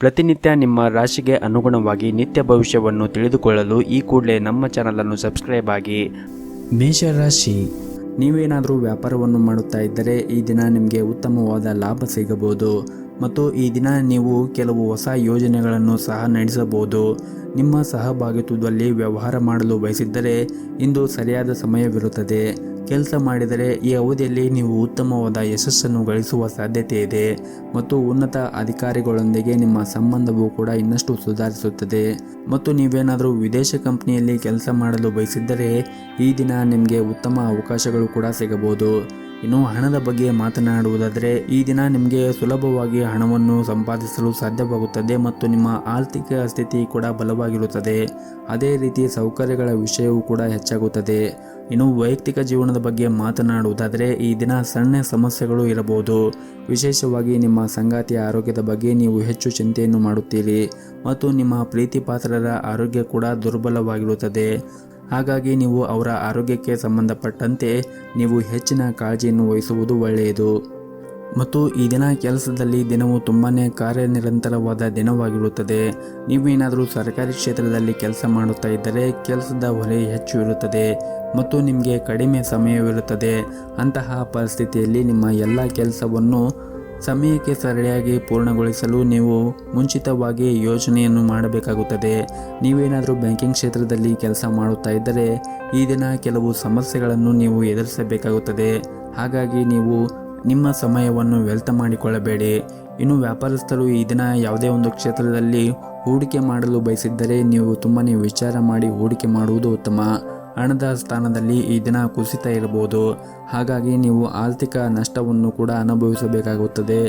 ಪ್ರತಿನಿತ್ಯ ನಿಮ್ಮ ರಾಶಿಗೆ ಅನುಗುಣವಾಗಿ ನಿತ್ಯ ಭವಿಷ್ಯವನ್ನು ತಿಳಿದುಕೊಳ್ಳಲು ಈ ಕೂಡಲೇ ನಮ್ಮ ಚಾನಲನ್ನು ಸಬ್ಸ್ಕ್ರೈಬ್ ಆಗಿ. ಮೇಷರಾಶಿ, ನೀವೇನಾದರೂ ವ್ಯಾಪಾರವನ್ನು ಮಾಡುತ್ತಾ ಇದ್ದರೆ ಈ ದಿನ ನಿಮಗೆ ಉತ್ತಮವಾದ ಲಾಭ ಸಿಗಬಹುದು ಮತ್ತು ಈ ದಿನ ನೀವು ಕೆಲವು ಹೊಸ ಯೋಜನೆಗಳನ್ನು ಸಹ ನಡೆಸಬಹುದು. ನಿಮ್ಮ ಸಹಭಾಗಿತ್ವದಲ್ಲಿ ವ್ಯವಹಾರ ಮಾಡಲು ಬಯಸಿದ್ದರೆ ಇಂದು ಸರಿಯಾದ ಸಮಯವಿರುತ್ತದೆ. ಕೆಲಸ ಮಾಡಿದರೆ ಈ ಅವಧಿಯಲ್ಲಿ ನೀವು ಉತ್ತಮವಾದ ಯಶಸ್ಸನ್ನು ಗಳಿಸುವ ಸಾಧ್ಯತೆ ಇದೆ ಮತ್ತು ಉನ್ನತ ಅಧಿಕಾರಿಗಳೊಂದಿಗೆ ನಿಮ್ಮ ಸಂಬಂಧವು ಕೂಡ ಇನ್ನಷ್ಟು ಸುಧಾರಿಸುತ್ತದೆ. ಮತ್ತು ನೀವೇನಾದರೂ ವಿದೇಶ ಕಂಪನಿಯಲ್ಲಿ ಕೆಲಸ ಮಾಡಲು ಬಯಸಿದ್ದರೆ ಈ ದಿನ ನಿಮಗೆ ಉತ್ತಮ ಅವಕಾಶಗಳು ಕೂಡ ಸಿಗಬಹುದು. ಇನ್ನು ಹಣದ ಬಗ್ಗೆ ಮಾತನಾಡುವುದಾದರೆ ಈ ದಿನ ನಿಮಗೆ ಸುಲಭವಾಗಿ ಹಣವನ್ನು ಸಂಪಾದಿಸಲು ಸಾಧ್ಯವಾಗುತ್ತದೆ ಮತ್ತು ನಿಮ್ಮ ಆರ್ಥಿಕ ಸ್ಥಿತಿ ಕೂಡ ಬಲವಾಗಿರುತ್ತದೆ. ಅದೇ ರೀತಿ ಸೌಕರ್ಯಗಳ ವಿಷಯವೂ ಕೂಡ ಹೆಚ್ಚಾಗುತ್ತದೆ. ಇನ್ನು ವೈಯಕ್ತಿಕ ಜೀವನದ ಬಗ್ಗೆ ಮಾತನಾಡುವುದಾದರೆ ಈ ದಿನ ಸಣ್ಣ ಸಮಸ್ಯೆಗಳು ಇರಬಹುದು. ವಿಶೇಷವಾಗಿ ನಿಮ್ಮ ಸಂಗಾತಿಯ ಆರೋಗ್ಯದ ಬಗ್ಗೆ ನೀವು ಹೆಚ್ಚು ಚಿಂತೆಯನ್ನು ಮಾಡುತ್ತೀರಿ ಮತ್ತು ನಿಮ್ಮ ಪ್ರೀತಿ ಪಾತ್ರರ ಆರೋಗ್ಯ ಕೂಡ ದುರ್ಬಲವಾಗಿರುತ್ತದೆ. ಹಾಗಾಗಿ ನೀವು ಅವರ ಆರೋಗ್ಯಕ್ಕೆ ಸಂಬಂಧಪಟ್ಟಂತೆ ನೀವು ಹೆಚ್ಚಿನ ಕಾಳಜಿಯನ್ನು ವಹಿಸುವುದು ಒಳ್ಳೆಯದು. ಮತ್ತು ಈ ದಿನ ಕೆಲಸದಲ್ಲಿ ದಿನವು ತುಂಬಾ ಕಾರ್ಯನಿರಂತರವಾದ ದಿನವಾಗಿರುತ್ತದೆ. ನೀವೇನಾದರೂ ಸರ್ಕಾರಿ ಕ್ಷೇತ್ರದಲ್ಲಿ ಕೆಲಸ ಮಾಡುತ್ತಾ ಇದ್ದರೆ ಕೆಲಸದ ಹೊರೆ ಹೆಚ್ಚು ಇರುತ್ತದೆ ಮತ್ತು ನಿಮಗೆ ಕಡಿಮೆ ಸಮಯವಿರುತ್ತದೆ. ಅಂತಹ ಪರಿಸ್ಥಿತಿಯಲ್ಲಿ ನಿಮ್ಮ ಎಲ್ಲ ಕೆಲಸವನ್ನು ಸಮಯಕ್ಕೆ ಸರಿಯಾಗಿ ಪೂರ್ಣಗೊಳಿಸಲು ನೀವು ಮುಂಚಿತವಾಗಿ ಯೋಜನೆಯನ್ನು ಮಾಡಬೇಕಾಗುತ್ತದೆ. ನೀವೇನಾದರೂ ಬ್ಯಾಂಕಿಂಗ್ ಕ್ಷೇತ್ರದಲ್ಲಿ ಕೆಲಸ ಮಾಡುತ್ತಾ ಇದ್ದರೆ ಈ ದಿನ ಕೆಲವು ಸಮಸ್ಯೆಗಳನ್ನು ನೀವು ಎದುರಿಸಬೇಕಾಗುತ್ತದೆ. ಹಾಗಾಗಿ ನೀವು ನಿಮ್ಮ ಸಮಯವನ್ನು ವ್ಯರ್ಥ ಮಾಡಿಕೊಳ್ಳಬೇಡಿ. ಇನ್ನು ವ್ಯಾಪಾರಸ್ಥರು ಈ ದಿನ ಯಾವುದೇ ಒಂದು ಕ್ಷೇತ್ರದಲ್ಲಿ ಹೂಡಿಕೆ ಮಾಡಲು ಬಯಸಿದ್ದರೆ ನೀವು ತುಂಬಾ ವಿಚಾರ ಮಾಡಿ ಹೂಡಿಕೆ ಮಾಡುವುದು ಉತ್ತಮ. ಹಣದ ಸ್ಥಾನದಲ್ಲಿ ಈ ದಿನ ಕುಸಿತ ಇರಬಹುದು. ಹಾಗಾಗಿ ನೀವು ಆರ್ಥಿಕ ನಷ್ಟವನ್ನು ಕೂಡ ಅನುಭವಿಸಬೇಕಾಗುತ್ತದೆ.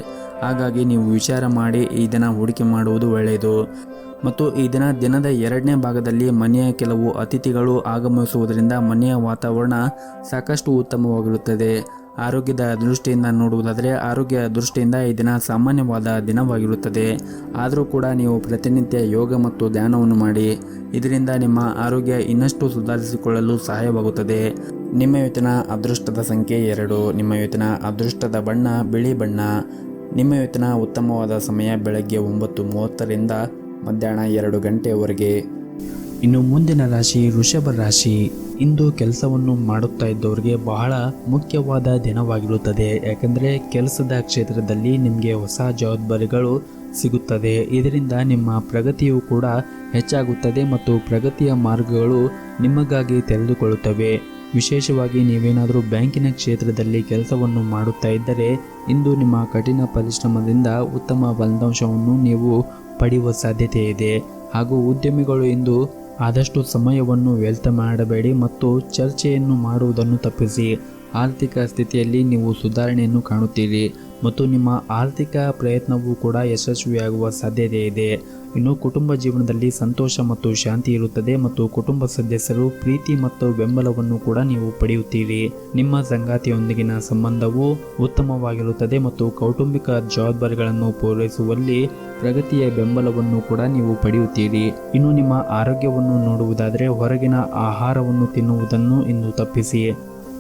ಹಾಗಾಗಿ ನೀವು ವಿಚಾರ ಮಾಡಿ ಈ ದಿನ ಹೂಡಿಕೆ ಮಾಡುವುದು ಒಳ್ಳೆಯದು. ಮತ್ತು ಈ ದಿನದ ಎರಡನೇ ಭಾಗದಲ್ಲಿ ಮನೆಯ ಕೆಲವು ಅತಿಥಿಗಳು ಆಗಮಿಸುವುದರಿಂದ ಮನೆಯ ವಾತಾವರಣ ಸಾಕಷ್ಟು ಉತ್ತಮವಾಗಿರುತ್ತದೆ. ಆರೋಗ್ಯದ ದೃಷ್ಟಿಯಿಂದ ನೋಡುವುದಾದರೆ ಆರೋಗ್ಯ ದೃಷ್ಟಿಯಿಂದ ಈ ದಿನ ಸಾಮಾನ್ಯವಾದ ದಿನವಾಗಿರುತ್ತದೆ. ಆದರೂ ಕೂಡ ನೀವು ಪ್ರತಿನಿತ್ಯ ಯೋಗ ಮತ್ತು ಧ್ಯಾನವನ್ನು ಮಾಡಿ. ಇದರಿಂದ ನಿಮ್ಮ ಆರೋಗ್ಯ ಇನ್ನಷ್ಟು ಸುಧಾರಿಸಿಕೊಳ್ಳಲು ಸಹಾಯವಾಗುತ್ತದೆ. ನಿಮ್ಮ ಇವತ್ತಿನ ಅದೃಷ್ಟದ ಸಂಖ್ಯೆ 2. ನಿಮ್ಮ ಇವತ್ತಿನ ಅದೃಷ್ಟದ ಬಣ್ಣ ಬಿಳಿ ಬಣ್ಣ. ನಿಮ್ಮ ಇವತ್ತಿನ ಉತ್ತಮವಾದ ಸಮಯ ಬೆಳಗ್ಗೆ 9:30ರಿಂದ ಮಧ್ಯಾಹ್ನ 2 ಗಂಟೆಯವರೆಗೆ. ಇನ್ನು ಮುಂದಿನ ರಾಶಿ ವೃಷಭ ರಾಶಿ. ಇಂದು ಕೆಲಸವನ್ನು ಮಾಡುತ್ತಾ ಇದ್ದವರಿಗೆ ಬಹಳ ಮುಖ್ಯವಾದ ದಿನವಾಗಿರುತ್ತದೆ. ಯಾಕಂದರೆ ಕೆಲಸದ ಕ್ಷೇತ್ರದಲ್ಲಿ ನಿಮಗೆ ಹೊಸ ಜವಾಬ್ದಾರಿಗಳು ಸಿಗುತ್ತದೆ. ಇದರಿಂದ ನಿಮ್ಮ ಪ್ರಗತಿಯು ಕೂಡ ಹೆಚ್ಚಾಗುತ್ತದೆ ಮತ್ತು ಪ್ರಗತಿಯ ಮಾರ್ಗಗಳು ನಿಮಗಾಗಿ ತೆರೆದುಕೊಳ್ಳುತ್ತವೆ. ವಿಶೇಷವಾಗಿ ನೀವೇನಾದರೂ ಬ್ಯಾಂಕಿನ ಕ್ಷೇತ್ರದಲ್ಲಿ ಕೆಲಸವನ್ನು ಮಾಡುತ್ತಾ ಇದ್ದರೆ ಇಂದು ನಿಮ್ಮ ಕಠಿಣ ಪರಿಶ್ರಮದಿಂದ ಉತ್ತಮ ಫಲಿತಾಂಶವನ್ನು ನೀವು ಪಡೆಯುವ ಸಾಧ್ಯತೆ ಇದೆ. ಹಾಗೂ ಉದ್ಯಮಿಗಳು ಇಂದು ಆದಷ್ಟು ಸಮಯವನ್ನು ವ್ಯರ್ಥ ಮಾಡಬೇಡಿ ಮತ್ತು ಚರ್ಚೆಯನ್ನು ಮಾಡುವುದನ್ನು ತಪ್ಪಿಸಿ. ಆರ್ಥಿಕ ಸ್ಥಿತಿಯಲ್ಲಿ ನೀವು ಸುಧಾರಣೆಯನ್ನು ಕಾಣುತ್ತೀರಿ ಮತ್ತು ನಿಮ್ಮ ಆರ್ಥಿಕ ಪ್ರಯತ್ನವೂ ಕೂಡ ಯಶಸ್ವಿಯಾಗುವ ಸಾಧ್ಯತೆ ಇದೆ. ಇನ್ನು ಕುಟುಂಬ ಜೀವನದಲ್ಲಿ ಸಂತೋಷ ಮತ್ತು ಶಾಂತಿ ಇರುತ್ತದೆ ಮತ್ತು ಕುಟುಂಬ ಸದಸ್ಯರು ಪ್ರೀತಿ ಮತ್ತು ಬೆಂಬಲವನ್ನು ಕೂಡ ನೀವು ಪಡೆಯುತ್ತೀರಿ. ನಿಮ್ಮ ಸಂಗಾತಿಯೊಂದಿಗಿನ ಸಂಬಂಧವು ಉತ್ತಮವಾಗಿರುತ್ತದೆ ಮತ್ತು ಕೌಟುಂಬಿಕ ಜವಾಬ್ದಾರಿಗಳನ್ನು ಪೂರೈಸುವಲ್ಲಿ ಪ್ರಗತಿಯ ಬೆಂಬಲವನ್ನು ಕೂಡ ನೀವು ಪಡೆಯುತ್ತೀರಿ. ಇನ್ನು ನಿಮ್ಮ ಆರೋಗ್ಯವನ್ನು ನೋಡುವುದಾದರೆ ಹೊರಗಿನ ಆಹಾರವನ್ನು ತಿನ್ನುವುದನ್ನು ಇಂದು ತಪ್ಪಿಸಿ.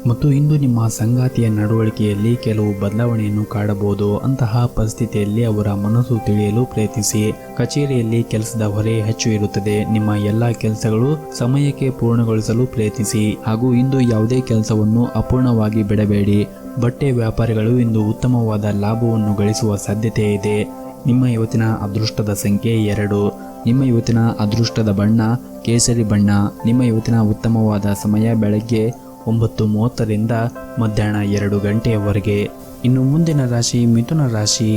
ಮತ್ತು ಇಂದು ನಿಮ್ಮ ಸಂಗಾತಿಯ ನಡವಳಿಕೆಯಲ್ಲಿ ಕೆಲವು ಬದಲಾವಣೆಯನ್ನು ಕಾಣಬಹುದು. ಅಂತಹ ಪರಿಸ್ಥಿತಿಯಲ್ಲಿ ಅವರ ಮನಸ್ಸು ತಿಳಿಯಲು ಪ್ರಯತ್ನಿಸಿ. ಕಚೇರಿಯಲ್ಲಿ ಕೆಲಸದ ಹೊರೆ ಹೆಚ್ಚು ಇರುತ್ತದೆ. ನಿಮ್ಮ ಎಲ್ಲ ಕೆಲಸಗಳು ಸಮಯಕ್ಕೆ ಪೂರ್ಣಗೊಳಿಸಲು ಪ್ರಯತ್ನಿಸಿ. ಹಾಗೂ ಇಂದು ಯಾವುದೇ ಕೆಲಸವನ್ನು ಅಪೂರ್ಣವಾಗಿ ಬಿಡಬೇಡಿ. ಬಟ್ಟೆ ವ್ಯಾಪಾರಿಗಳು ಇಂದು ಉತ್ತಮವಾದ ಲಾಭವನ್ನು ಗಳಿಸುವ ಸಾಧ್ಯತೆ ಇದೆ. ನಿಮ್ಮ ಇವತ್ತಿನ ಅದೃಷ್ಟದ ಸಂಖ್ಯೆ 2. ನಿಮ್ಮ ಇವತ್ತಿನ ಅದೃಷ್ಟದ ಬಣ್ಣ ಕೇಸರಿ ಬಣ್ಣ. ನಿಮ್ಮ ಇವತ್ತಿನ ಉತ್ತಮವಾದ ಸಮಯ ಬೆಳಗ್ಗೆ 9:30ರಿಂದ ಮಧ್ಯಾಹ್ನ 2 ಗಂಟೆಯವರೆಗೆ. ಇನ್ನು ಮುಂದಿನ ರಾಶಿ ಮಿಥುನ ರಾಶಿ.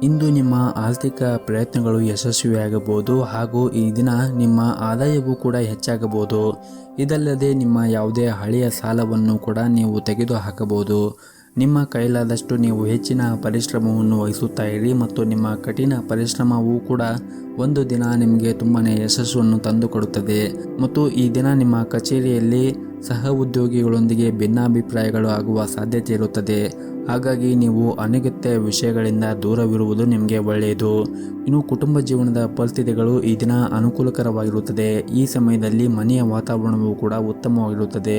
ಇಂದು ನಿಮ್ಮ ಆರ್ಥಿಕ ಪ್ರಯತ್ನಗಳು ಯಶಸ್ವಿಯಾಗಬಹುದು ಹಾಗೂ ಈ ದಿನ ನಿಮ್ಮ ಆದಾಯವೂ ಕೂಡ ಹೆಚ್ಚಾಗಬಹುದು. ಇದಲ್ಲದೆ ನಿಮ್ಮ ಯಾವುದೇ ಹಳೆಯ ಸಾಲವನ್ನು ಕೂಡ ನೀವು ತೆಗೆದುಹಾಕಬಹುದು. ನಿಮ್ಮ ಕೈಲಾದಷ್ಟು ನೀವು ಹೆಚ್ಚಿನ ಪರಿಶ್ರಮವನ್ನು ವಹಿಸುತ್ತಾ ಇರಿ ಮತ್ತು ನಿಮ್ಮ ಕಠಿಣ ಪರಿಶ್ರಮವೂ ಕೂಡ ಒಂದು ದಿನ ನಿಮಗೆ ತುಂಬಾ ಯಶಸ್ಸನ್ನು ತಂದುಕೊಡುತ್ತದೆ. ಮತ್ತು ಈ ದಿನ ನಿಮ್ಮ ಕಚೇರಿಯಲ್ಲಿ ಸಹ ಉದ್ಯೋಗಿಗಳೊಂದಿಗೆ ಭಿನ್ನಾಭಿಪ್ರಾಯಗಳು ಆಗುವ ಸಾಧ್ಯತೆ ಇರುತ್ತದೆ. ಹಾಗಾಗಿ ನೀವು ಅನಗತ್ಯ ವಿಷಯಗಳಿಂದ ದೂರವಿರುವುದು ನಿಮಗೆ ಒಳ್ಳೆಯದು. ಇನ್ನು ಕುಟುಂಬ ಜೀವನದ ಪರಿಸ್ಥಿತಿಗಳು ಈ ದಿನ ಅನುಕೂಲಕರವಾಗಿರುತ್ತದೆ. ಈ ಸಮಯದಲ್ಲಿ ಮನೆಯ ವಾತಾವರಣವು ಕೂಡ ಉತ್ತಮವಾಗಿರುತ್ತದೆ.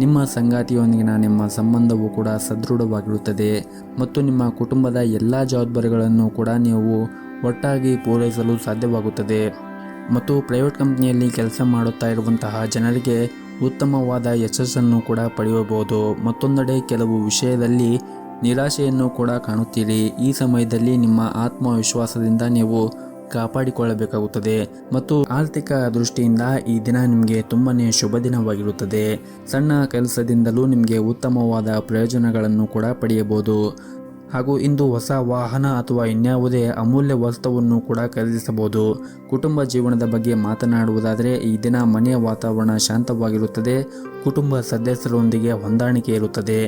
ನಿಮ್ಮ ಸಂಗಾತಿಯೊಂದಿಗಿನ ನಿಮ್ಮ ಸಂಬಂಧವು ಕೂಡ ಸದೃಢವಾಗಿರುತ್ತದೆ ಮತ್ತು ನಿಮ್ಮ ಕುಟುಂಬದ ಎಲ್ಲ ಜವಾಬ್ದಾರಿಗಳನ್ನು ಕೂಡ ನೀವು ಒಟ್ಟಾಗಿ ಪೂರೈಸಲು ಸಾಧ್ಯವಾಗುತ್ತದೆ. ಮತ್ತು ಪ್ರೈವೇಟ್ ಕಂಪ್ನಿಯಲ್ಲಿ ಕೆಲಸ ಮಾಡುತ್ತಾ ಇರುವಂತಹ ಜನರಿಗೆ ಉತ್ತಮವಾದ ಯಶಸ್ಸನ್ನು ಕೂಡ ಪಡೆಯಬಹುದು. ಮತ್ತೊಂದೆಡೆ ಕೆಲವು ವಿಷಯದಲ್ಲಿ ನಿರಾಶೆಯನ್ನು ಕೂಡ ಕಾಣುತ್ತೀರಿ. ಈ ಸಮಯದಲ್ಲಿ ನಿಮ್ಮ ಆತ್ಮವಿಶ್ವಾಸದಿಂದ ನೀವು ಕಾಪಾಡಿಕೊಳ್ಳಬೇಕಾಗುತ್ತದೆ. ಮತ್ತು ಆರ್ಥಿಕ ದೃಷ್ಟಿಯಿಂದ ಈ ದಿನ ನಿಮಗೆ ತುಂಬಾನೇ ಶುಭ ದಿನವಾಗಿರುತ್ತದೆ. ಸಣ್ಣ ಕೆಲಸದಿಂದಲೂ ನಿಮಗೆ ಉತ್ತಮವಾದ ಪ್ರಯೋಜನಗಳನ್ನು ಕೂಡ ಪಡೆಯಬಹುದು. ಹಾಗೂ ಇಂದು ಹೊಸ ವಾಹನ ಅಥವಾ ಇನ್ಯಾವುದೇ ಅಮೂಲ್ಯ ವಸ್ತುವನ್ನು ಕೂಡ ಖರೀದಿಸಬಹುದು. ಕುಟುಂಬ ಜೀವನದ ಬಗ್ಗೆ ಮಾತನಾಡುವುದಾದರೆ ಈ ದಿನ ಮನೆಯ ವಾತಾವರಣ ಶಾಂತವಾಗಿರುತ್ತದೆ. ಕುಟುಂಬ ಸದಸ್ಯರೊಂದಿಗೆ ಹೊಂದಾಣಿಕೆ ಇರುತ್ತದೆ.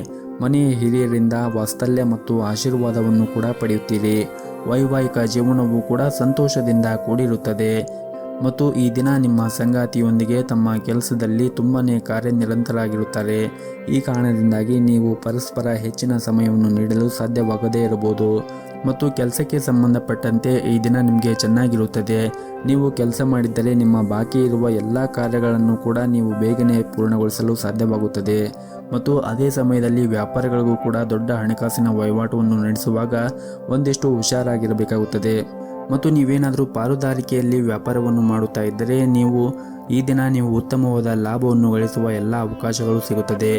ಮನೆಯ ಹಿರಿಯರಿಂದ ವಾತ್ಸಲ್ಯ ಮತ್ತು ಆಶೀರ್ವಾದವನ್ನು ಕೂಡ ಪಡೆಯುತ್ತೀರಿ. ವೈವಾಹಿಕ ಜೀವನವು ಕೂಡ ಸಂತೋಷದಿಂದ ಕೂಡಿರುತ್ತದೆ. ಮತ್ತು ಈ ದಿನ ನಿಮ್ಮ ಸಂಗಾತಿಯೊಂದಿಗೆ ತಮ್ಮ ಕೆಲಸದಲ್ಲಿ ತುಂಬಾನೇ ಕಾರ್ಯನಿರತರಾಗಿರುತ್ತಾರೆ. ಈ ಕಾರಣದಿಂದಾಗಿ ನೀವು ಪರಸ್ಪರ ಹೆಚ್ಚಿನ ಸಮಯವನ್ನು ನೀಡಲು ಸಾಧ್ಯವಾಗದೇ ಇರಬಹುದು. ಮತ್ತು ಕೆಲಸಕ್ಕೆ ಸಂಬಂಧಪಟ್ಟಂತೆ ಈ ದಿನ ನಿಮಗೆ ಚೆನ್ನಾಗಿರುತ್ತದೆ. ನೀವು ಕೆಲಸ ಮಾಡಿದ್ದರೆ ನಿಮ್ಮ ಬಾಕಿ ಇರುವ ಎಲ್ಲ ಕಾರ್ಯಗಳನ್ನು ಕೂಡ ನೀವು ಬೇಗನೆ ಪೂರ್ಣಗೊಳಿಸಲು ಸಾಧ್ಯವಾಗುತ್ತದೆ. ಮತ್ತು ಅದೇ ಸಮಯದಲ್ಲಿ ವ್ಯಾಪಾರಿಗಳಿಗೂ ಕೂಡ ದೊಡ್ಡ ಹಣಕಾಸಿನ ವಹಿವಾಟವನ್ನು ನಡೆಸುವಾಗ ಒಂದಿಷ್ಟು ಹುಷಾರಾಗಿರಬೇಕಾಗುತ್ತದೆ. ಮತ್ತು ನೀವೇನಾದರೂ ಪಾಲುದಾರಿಕೆಯಲ್ಲಿ ವ್ಯಾಪಾರವನ್ನು ಮಾಡುತ್ತಾ ಇದ್ದರೆ ಈ ದಿನ ನೀವು ಉತ್ತಮವಾದ ಲಾಭವನ್ನು ಗಳಿಸುವ ಎಲ್ಲ ಅವಕಾಶಗಳು ಸಿಗುತ್ತದೆ.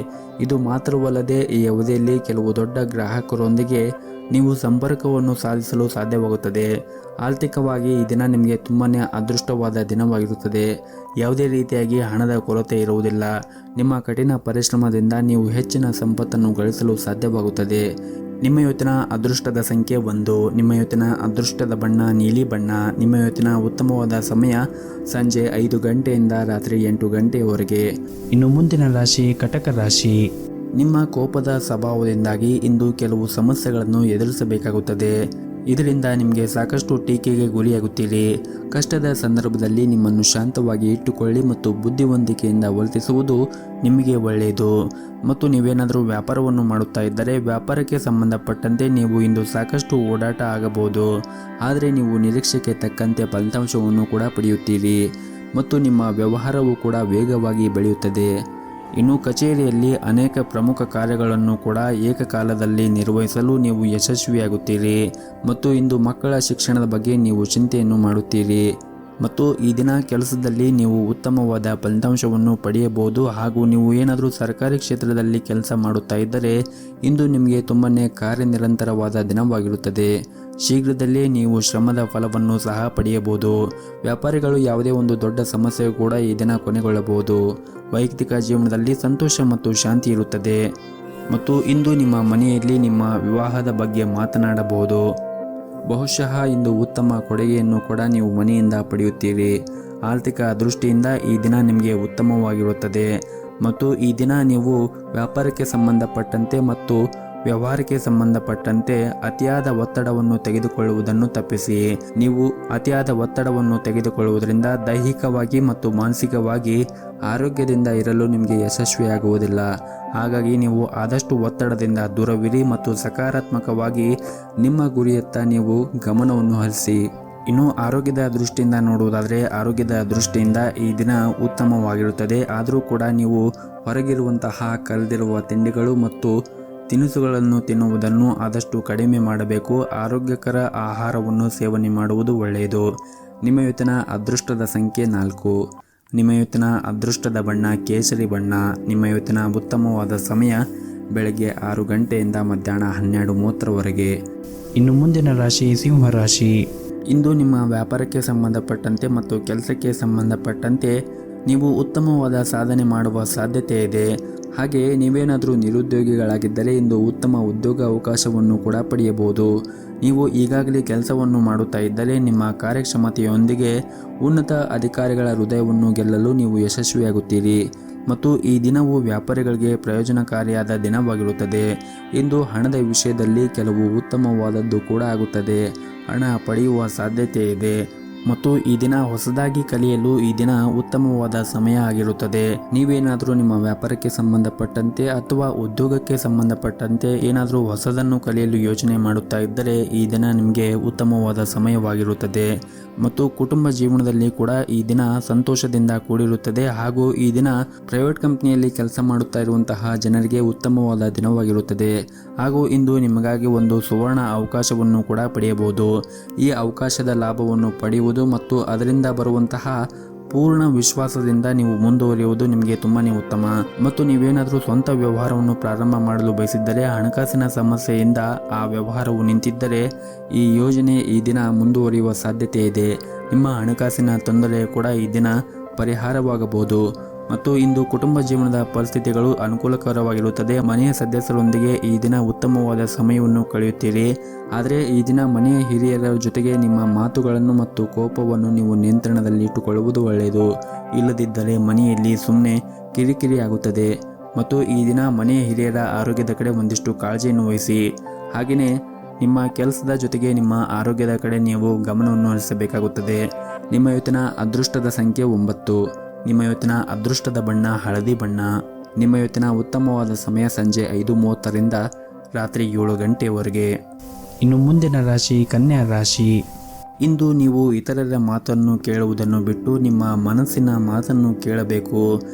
ಇದು ಮಾತ್ರವಲ್ಲದೆ ಈ ಅವಧಿಯಲ್ಲಿ ಕೆಲವು ದೊಡ್ಡ ಗ್ರಾಹಕರೊಂದಿಗೆ ನೀವು ಸಂಪರ್ಕವನ್ನು ಸಾಧಿಸಲು ಸಾಧ್ಯವಾಗುತ್ತದೆ. ಆರ್ಥಿಕವಾಗಿ ಈ ದಿನ ನಿಮಗೆ ತುಂಬಾನೇ ಅದೃಷ್ಟವಾದ ದಿನವಾಗಿರುತ್ತದೆ. ಯಾವುದೇ ರೀತಿಯಾಗಿ ಹಣದ ಕೊರತೆ ಇರುವುದಿಲ್ಲ. ನಿಮ್ಮ ಕಠಿಣ ಪರಿಶ್ರಮದಿಂದ ನೀವು ಹೆಚ್ಚಿನ ಸಂಪತ್ತನ್ನು ಗಳಿಸಲು ಸಾಧ್ಯವಾಗುತ್ತದೆ. ನಿಮ್ಮ ಇವತ್ತಿನ ಅದೃಷ್ಟದ ಸಂಖ್ಯೆ 1. ನಿಮ್ಮ ಇವತ್ತಿನ ಅದೃಷ್ಟದ ಬಣ್ಣ ನೀಲಿ ಬಣ್ಣ. ನಿಮ್ಮ ಇವತ್ತಿನ ಉತ್ತಮವಾದ ಸಮಯ ಸಂಜೆ 5 ಗಂಟೆಯಿಂದ ರಾತ್ರಿ 8 ಗಂಟೆಯವರೆಗೆ. ಇನ್ನು ಮುಂದಿನ ರಾಶಿ ಕಟಕ ರಾಶಿ. ನಿಮ್ಮ ಕೋಪದ ಸ್ವಭಾವದಿಂದಾಗಿ ಇಂದು ಕೆಲವು ಸಮಸ್ಯೆಗಳನ್ನು ಎದುರಿಸಬೇಕಾಗುತ್ತದೆ. ಇದರಿಂದ ನಿಮಗೆ ಸಾಕಷ್ಟು ಟೀಕೆಗೆ ಗುರಿಯಾಗುತ್ತೀರಿ. ಕಷ್ಟದ ಸಂದರ್ಭದಲ್ಲಿ ನಿಮ್ಮನ್ನು ಶಾಂತವಾಗಿ ಇಟ್ಟುಕೊಳ್ಳಿ ಮತ್ತು ಬುದ್ಧಿವಂತಿಕೆಯಿಂದ ವರ್ತಿಸುವುದು ನಿಮಗೆ ಒಳ್ಳೆಯದು. ಮತ್ತು ನೀವೇನಾದರೂ ವ್ಯಾಪಾರವನ್ನು ಮಾಡುತ್ತಾ ಇದ್ದರೆ ವ್ಯಾಪಾರಕ್ಕೆ ಸಂಬಂಧಪಟ್ಟಂತೆ ನೀವು ಇಂದು ಸಾಕಷ್ಟು ಓಡಾಟ ಆಗಬಹುದು. ಆದರೆ ನೀವು ನಿರೀಕ್ಷೆಗೆ ತಕ್ಕಂತೆ ಫಲಿತಾಂಶವನ್ನು ಕೂಡ ಪಡೆಯುತ್ತೀರಿ ಮತ್ತು ನಿಮ್ಮ ವ್ಯವಹಾರವು ಕೂಡ ವೇಗವಾಗಿ ಬೆಳೆಯುತ್ತದೆ. ಇನ್ನು ಕಚೇರಿಯಲ್ಲಿ ಅನೇಕ ಪ್ರಮುಖ ಕಾರ್ಯಗಳನ್ನು ಕೂಡ ಏಕಕಾಲದಲ್ಲಿ ನಿರ್ವಹಿಸಲು ನೀವು ಯಶಸ್ವಿಯಾಗುತ್ತೀರಿ. ಮತ್ತು ಇಂದು ಮಕ್ಕಳ ಶಿಕ್ಷಣದ ಬಗ್ಗೆ ನೀವು ಚಿಂತೆಯನ್ನು ಮಾಡುತ್ತೀರಿ. ಮತ್ತು ಈ ದಿನ ಕೆಲಸದಲ್ಲಿ ನೀವು ಉತ್ತಮವಾದ ಫಲಿತಾಂಶವನ್ನು ಪಡೆಯಬಹುದು. ಹಾಗೂ ನೀವು ಏನಾದರೂ ಸರ್ಕಾರಿ ಕ್ಷೇತ್ರದಲ್ಲಿ ಕೆಲಸ ಮಾಡುತ್ತಾ ಇದ್ದರೆ ಇಂದು ನಿಮಗೆ ತುಂಬನೇ ಕಾರ್ಯನಿರಂತರವಾದ ದಿನವಾಗಿರುತ್ತದೆ. ಶೀಘ್ರದಲ್ಲೇ ನೀವು ಶ್ರಮದ ಫಲವನ್ನು ಸಹ ಪಡೆಯಬಹುದು. ವ್ಯಾಪಾರಿಗಳು ಯಾವುದೇ ಒಂದು ದೊಡ್ಡ ಸಮಸ್ಯೆ ಕೂಡ ಈ ದಿನ ಕೊನೆಗೊಳ್ಳಬಹುದು. ವೈಯಕ್ತಿಕ ಜೀವನದಲ್ಲಿ ಸಂತೋಷ ಮತ್ತು ಶಾಂತಿ ಇರುತ್ತದೆ. ಮತ್ತು ಇಂದು ನಿಮ್ಮ ಮನೆಯಲ್ಲಿ ನಿಮ್ಮ ವಿವಾಹದ ಬಗ್ಗೆ ಮಾತನಾಡಬಹುದು. ಬಹುಶಃ ಇಂದು ಉತ್ತಮ ಕೊಡುಗೆಯನ್ನು ಕೂಡ ನೀವು ಮನೆಯಿಂದ ಪಡೆಯುತ್ತೀರಿ. ಆರ್ಥಿಕ ದೃಷ್ಟಿಯಿಂದ ಈ ದಿನ ನಿಮಗೆ ಉತ್ತಮವಾಗಿರುತ್ತದೆ. ಮತ್ತು ಈ ದಿನ ನೀವು ವ್ಯಾಪಾರಕ್ಕೆ ಸಂಬಂಧಪಟ್ಟಂತೆ ಮತ್ತು ವ್ಯವಹಾರಕ್ಕೆ ಸಂಬಂಧಪಟ್ಟಂತೆ ಅತಿಯಾದ ಒತ್ತಡವನ್ನು ತೆಗೆದುಕೊಳ್ಳುವುದನ್ನು ತಪ್ಪಿಸಿ. ನೀವು ಅತಿಯಾದ ಒತ್ತಡವನ್ನು ತೆಗೆದುಕೊಳ್ಳುವುದರಿಂದ ದೈಹಿಕವಾಗಿ ಮತ್ತು ಮಾನಸಿಕವಾಗಿ ಆರೋಗ್ಯದಿಂದ ಇರಲು ನಿಮಗೆ ಯಶಸ್ವಿಯಾಗುವುದಿಲ್ಲ. ಹಾಗಾಗಿ ನೀವು ಆದಷ್ಟು ಒತ್ತಡದಿಂದ ದೂರವಿರಿ ಮತ್ತು ಸಕಾರಾತ್ಮಕವಾಗಿ ನಿಮ್ಮ ಗುರಿಯತ್ತ ನೀವು ಗಮನವನ್ನು ಹರಿಸಿ. ಇನ್ನು ಆರೋಗ್ಯದ ದೃಷ್ಟಿಯಿಂದ ನೋಡುವುದಾದರೆ ಆರೋಗ್ಯದ ದೃಷ್ಟಿಯಿಂದ ಈ ದಿನ ಉತ್ತಮವಾಗಿರುತ್ತದೆ. ಆದರೂ ಕೂಡ ನೀವು ಹೊರಗಿರುವಂತಹ ಕರೆದಿರುವ ತಿಂಡಿಗಳು ಮತ್ತು ತಿನಿಸುಗಳನ್ನು ತಿನ್ನುವುದನ್ನು ಆದಷ್ಟು ಕಡಿಮೆ ಮಾಡಬೇಕು. ಆರೋಗ್ಯಕರ ಆಹಾರವನ್ನು ಸೇವನೆ ಮಾಡುವುದು ಒಳ್ಳೆಯದು. ನಿಮ್ಮ ಇವತ್ತಿನ ಅದೃಷ್ಟದ ಸಂಖ್ಯೆ 4. ನಿಮ್ಮ ಇವತ್ತಿನ ಅದೃಷ್ಟದ ಬಣ್ಣ ಕೇಸರಿ ಬಣ್ಣ. ನಿಮ್ಮ ಇವತ್ತಿನ ಉತ್ತಮವಾದ ಸಮಯ ಬೆಳಗ್ಗೆ 6 ಗಂಟೆಯಿಂದ ಮಧ್ಯಾಹ್ನ 12:30ವರೆಗೆ. ಇನ್ನು ಮುಂದಿನ ರಾಶಿ ಸಿಂಹ ರಾಶಿ. ಇಂದು ನಿಮ್ಮ ವ್ಯಾಪಾರಕ್ಕೆ ಸಂಬಂಧಪಟ್ಟಂತೆ ಮತ್ತು ಕೆಲಸಕ್ಕೆ ಸಂಬಂಧಪಟ್ಟಂತೆ ನೀವು ಉತ್ತಮವಾದ ಸಾಧನೆ ಮಾಡುವ ಸಾಧ್ಯತೆ ಇದೆ. ಹಾಗೆ ನೀವೇನಾದರೂ ನಿರುದ್ಯೋಗಿಗಳಾಗಿದ್ದರೆ ಇಂದು ಉತ್ತಮ ಉದ್ಯೋಗ ಅವಕಾಶವನ್ನು ಕೂಡ ಪಡೆಯಬಹುದು. ನೀವು ಈಗಾಗಲೇ ಕೆಲಸವನ್ನು ಮಾಡುತ್ತಾ ಇದ್ದರೆ ನಿಮ್ಮ ಕಾರ್ಯಕ್ಷಮತೆಯೊಂದಿಗೆ ಉನ್ನತ ಅಧಿಕಾರಿಗಳ ಹೃದಯವನ್ನು ಗೆಲ್ಲಲು ನೀವು ಯಶಸ್ವಿಯಾಗುತ್ತೀರಿ. ಮತ್ತು ಈ ದಿನವು ವ್ಯಾಪಾರಿಗಳಿಗೆ ಪ್ರಯೋಜನಕಾರಿಯಾದ ದಿನವಾಗಿರುತ್ತದೆ. ಇಂದು ಹಣದ ವಿಷಯದಲ್ಲಿ ಕೆಲವು ಉತ್ತಮವಾದದ್ದು ಕೂಡ ಆಗುತ್ತದೆ. ಹಣ ಪಡೆಯುವ ಸಾಧ್ಯತೆ ಇದೆ. ಮತ್ತು ಈ ದಿನ ಹೊಸದಾಗಿ ಕಲಿಯಲು ಈ ದಿನ ಉತ್ತಮವಾದ ಸಮಯ ಆಗಿರುತ್ತದೆ. ನೀವೇನಾದರೂ ನಿಮ್ಮ ವ್ಯಾಪಾರಕ್ಕೆ ಸಂಬಂಧಪಟ್ಟಂತೆ ಅಥವಾ ಉದ್ಯೋಗಕ್ಕೆ ಸಂಬಂಧಪಟ್ಟಂತೆ ಏನಾದರೂ ಹೊಸದನ್ನು ಕಲಿಯಲು ಯೋಚನೆ ಮಾಡುತ್ತಾ ಇದ್ದರೆ ಈ ದಿನ ನಿಮಗೆ ಉತ್ತಮವಾದ ಸಮಯವಾಗಿರುತ್ತದೆ. ಮತ್ತು ಕುಟುಂಬ ಜೀವನದಲ್ಲಿ ಕೂಡ ಈ ದಿನ ಸಂತೋಷದಿಂದ ಕೂಡಿರುತ್ತದೆ. ಹಾಗೂ ಈ ದಿನ ಪ್ರೈವೇಟ್ ಕಂಪನಿಯಲ್ಲಿ ಕೆಲಸ ಮಾಡುತ್ತಾ ಇರುವಂತಹ ಜನರಿಗೆ ಉತ್ತಮವಾದ ದಿನವಾಗಿರುತ್ತದೆ. ಹಾಗೂ ಇಂದು ನಿಮಗಾಗಿ ಒಂದು ಸುವರ್ಣ ಅವಕಾಶವನ್ನು ಕೂಡ ಪಡೆಯಬಹುದು. ಈ ಅವಕಾಶದ ಲಾಭವನ್ನು ಪಡೆಯುವುದು ಮತ್ತು ಅದರಿಂದ ಬರುವಂತಹ ಪೂರ್ಣ ವಿಶ್ವಾಸದಿಂದ ನೀವು ಮುಂದುವರಿಯುವುದು ನಿಮಗೆ ತುಂಬಾನೇ ಉತ್ತಮ. ಮತ್ತು ನೀವೇನಾದರೂ ಸ್ವಂತ ವ್ಯವಹಾರವನ್ನು ಪ್ರಾರಂಭ ಮಾಡಲು ಬಯಸಿದ್ದರೆ ಹಣಕಾಸಿನ ಸಮಸ್ಯೆಯಿಂದ ಆ ವ್ಯವಹಾರವು ನಿಂತಿದ್ದರೆ ಈ ಯೋಜನೆ ಈ ದಿನ ಮುಂದುವರಿಯುವ ಸಾಧ್ಯತೆ ಇದೆ. ನಿಮ್ಮ ಹಣಕಾಸಿನ ತೊಂದರೆ ಕೂಡ ಈ ದಿನ ಪರಿಹಾರವಾಗಬಹುದು. ಮತ್ತು ಇಂದು ಕುಟುಂಬ ಜೀವನದ ಪರಿಸ್ಥಿತಿಗಳು ಅನುಕೂಲಕರವಾಗಿರುತ್ತದೆ. ಮನೆಯ ಸದಸ್ಯರೊಂದಿಗೆ ಈ ದಿನ ಉತ್ತಮವಾದ ಸಮಯವನ್ನು ಕಳೆಯುತ್ತೀರಿ. ಆದರೆ ಈ ದಿನ ಮನೆಯ ಹಿರಿಯರ ಜೊತೆಗೆ ನಿಮ್ಮ ಮಾತುಗಳನ್ನು ಮತ್ತು ಕೋಪವನ್ನು ನೀವು ನಿಯಂತ್ರಣದಲ್ಲಿ ಇಟ್ಟುಕೊಳ್ಳುವುದು ಒಳ್ಳೆಯದು. ಇಲ್ಲದಿದ್ದರೆ ಮನೆಯಲ್ಲಿ ಸುಮ್ಮನೆ ಕಿರಿಕಿರಿ ಆಗುತ್ತದೆ. ಮತ್ತು ಈ ದಿನ ಮನೆಯ ಹಿರಿಯರ ಆರೋಗ್ಯದ ಕಡೆ ಒಂದಿಷ್ಟು ಕಾಳಜಿಯನ್ನು ವಹಿಸಿ. ಹಾಗೆಯೇ ನಿಮ್ಮ ಕೆಲಸದ ಜೊತೆಗೆ ನಿಮ್ಮ ಆರೋಗ್ಯದ ಕಡೆ ನೀವು ಗಮನವನ್ನು ಹರಿಸಬೇಕಾಗುತ್ತದೆ. ನಿಮ್ಮ ಇವತ್ತಿನ ಅದೃಷ್ಟದ ಸಂಖ್ಯೆ 9. ನಿಮ್ಮ ಇವತ್ತಿನ ಅದೃಷ್ಟದ ಬಣ್ಣ ಹಳದಿ ಬಣ್ಣ. ನಿಮ್ಮ ಇವತ್ತಿನ ಉತ್ತಮವಾದ ಸಮಯ ಸಂಜೆ 5:30ರಿಂದ ರಾತ್ರಿ 7 ಗಂಟೆಯವರೆಗೆ. ಇನ್ನು ಮುಂದಿನ ರಾಶಿ ಕನ್ಯಾ ರಾಶಿ. ಇಂದು ನೀವು ಇತರರ ಮಾತನ್ನು ಕೇಳುವುದನ್ನು ಬಿಟ್ಟು ನಿಮ್ಮ ಮನಸ್ಸಿನ ಮಾತನ್ನು ಕೇಳಬೇಕು.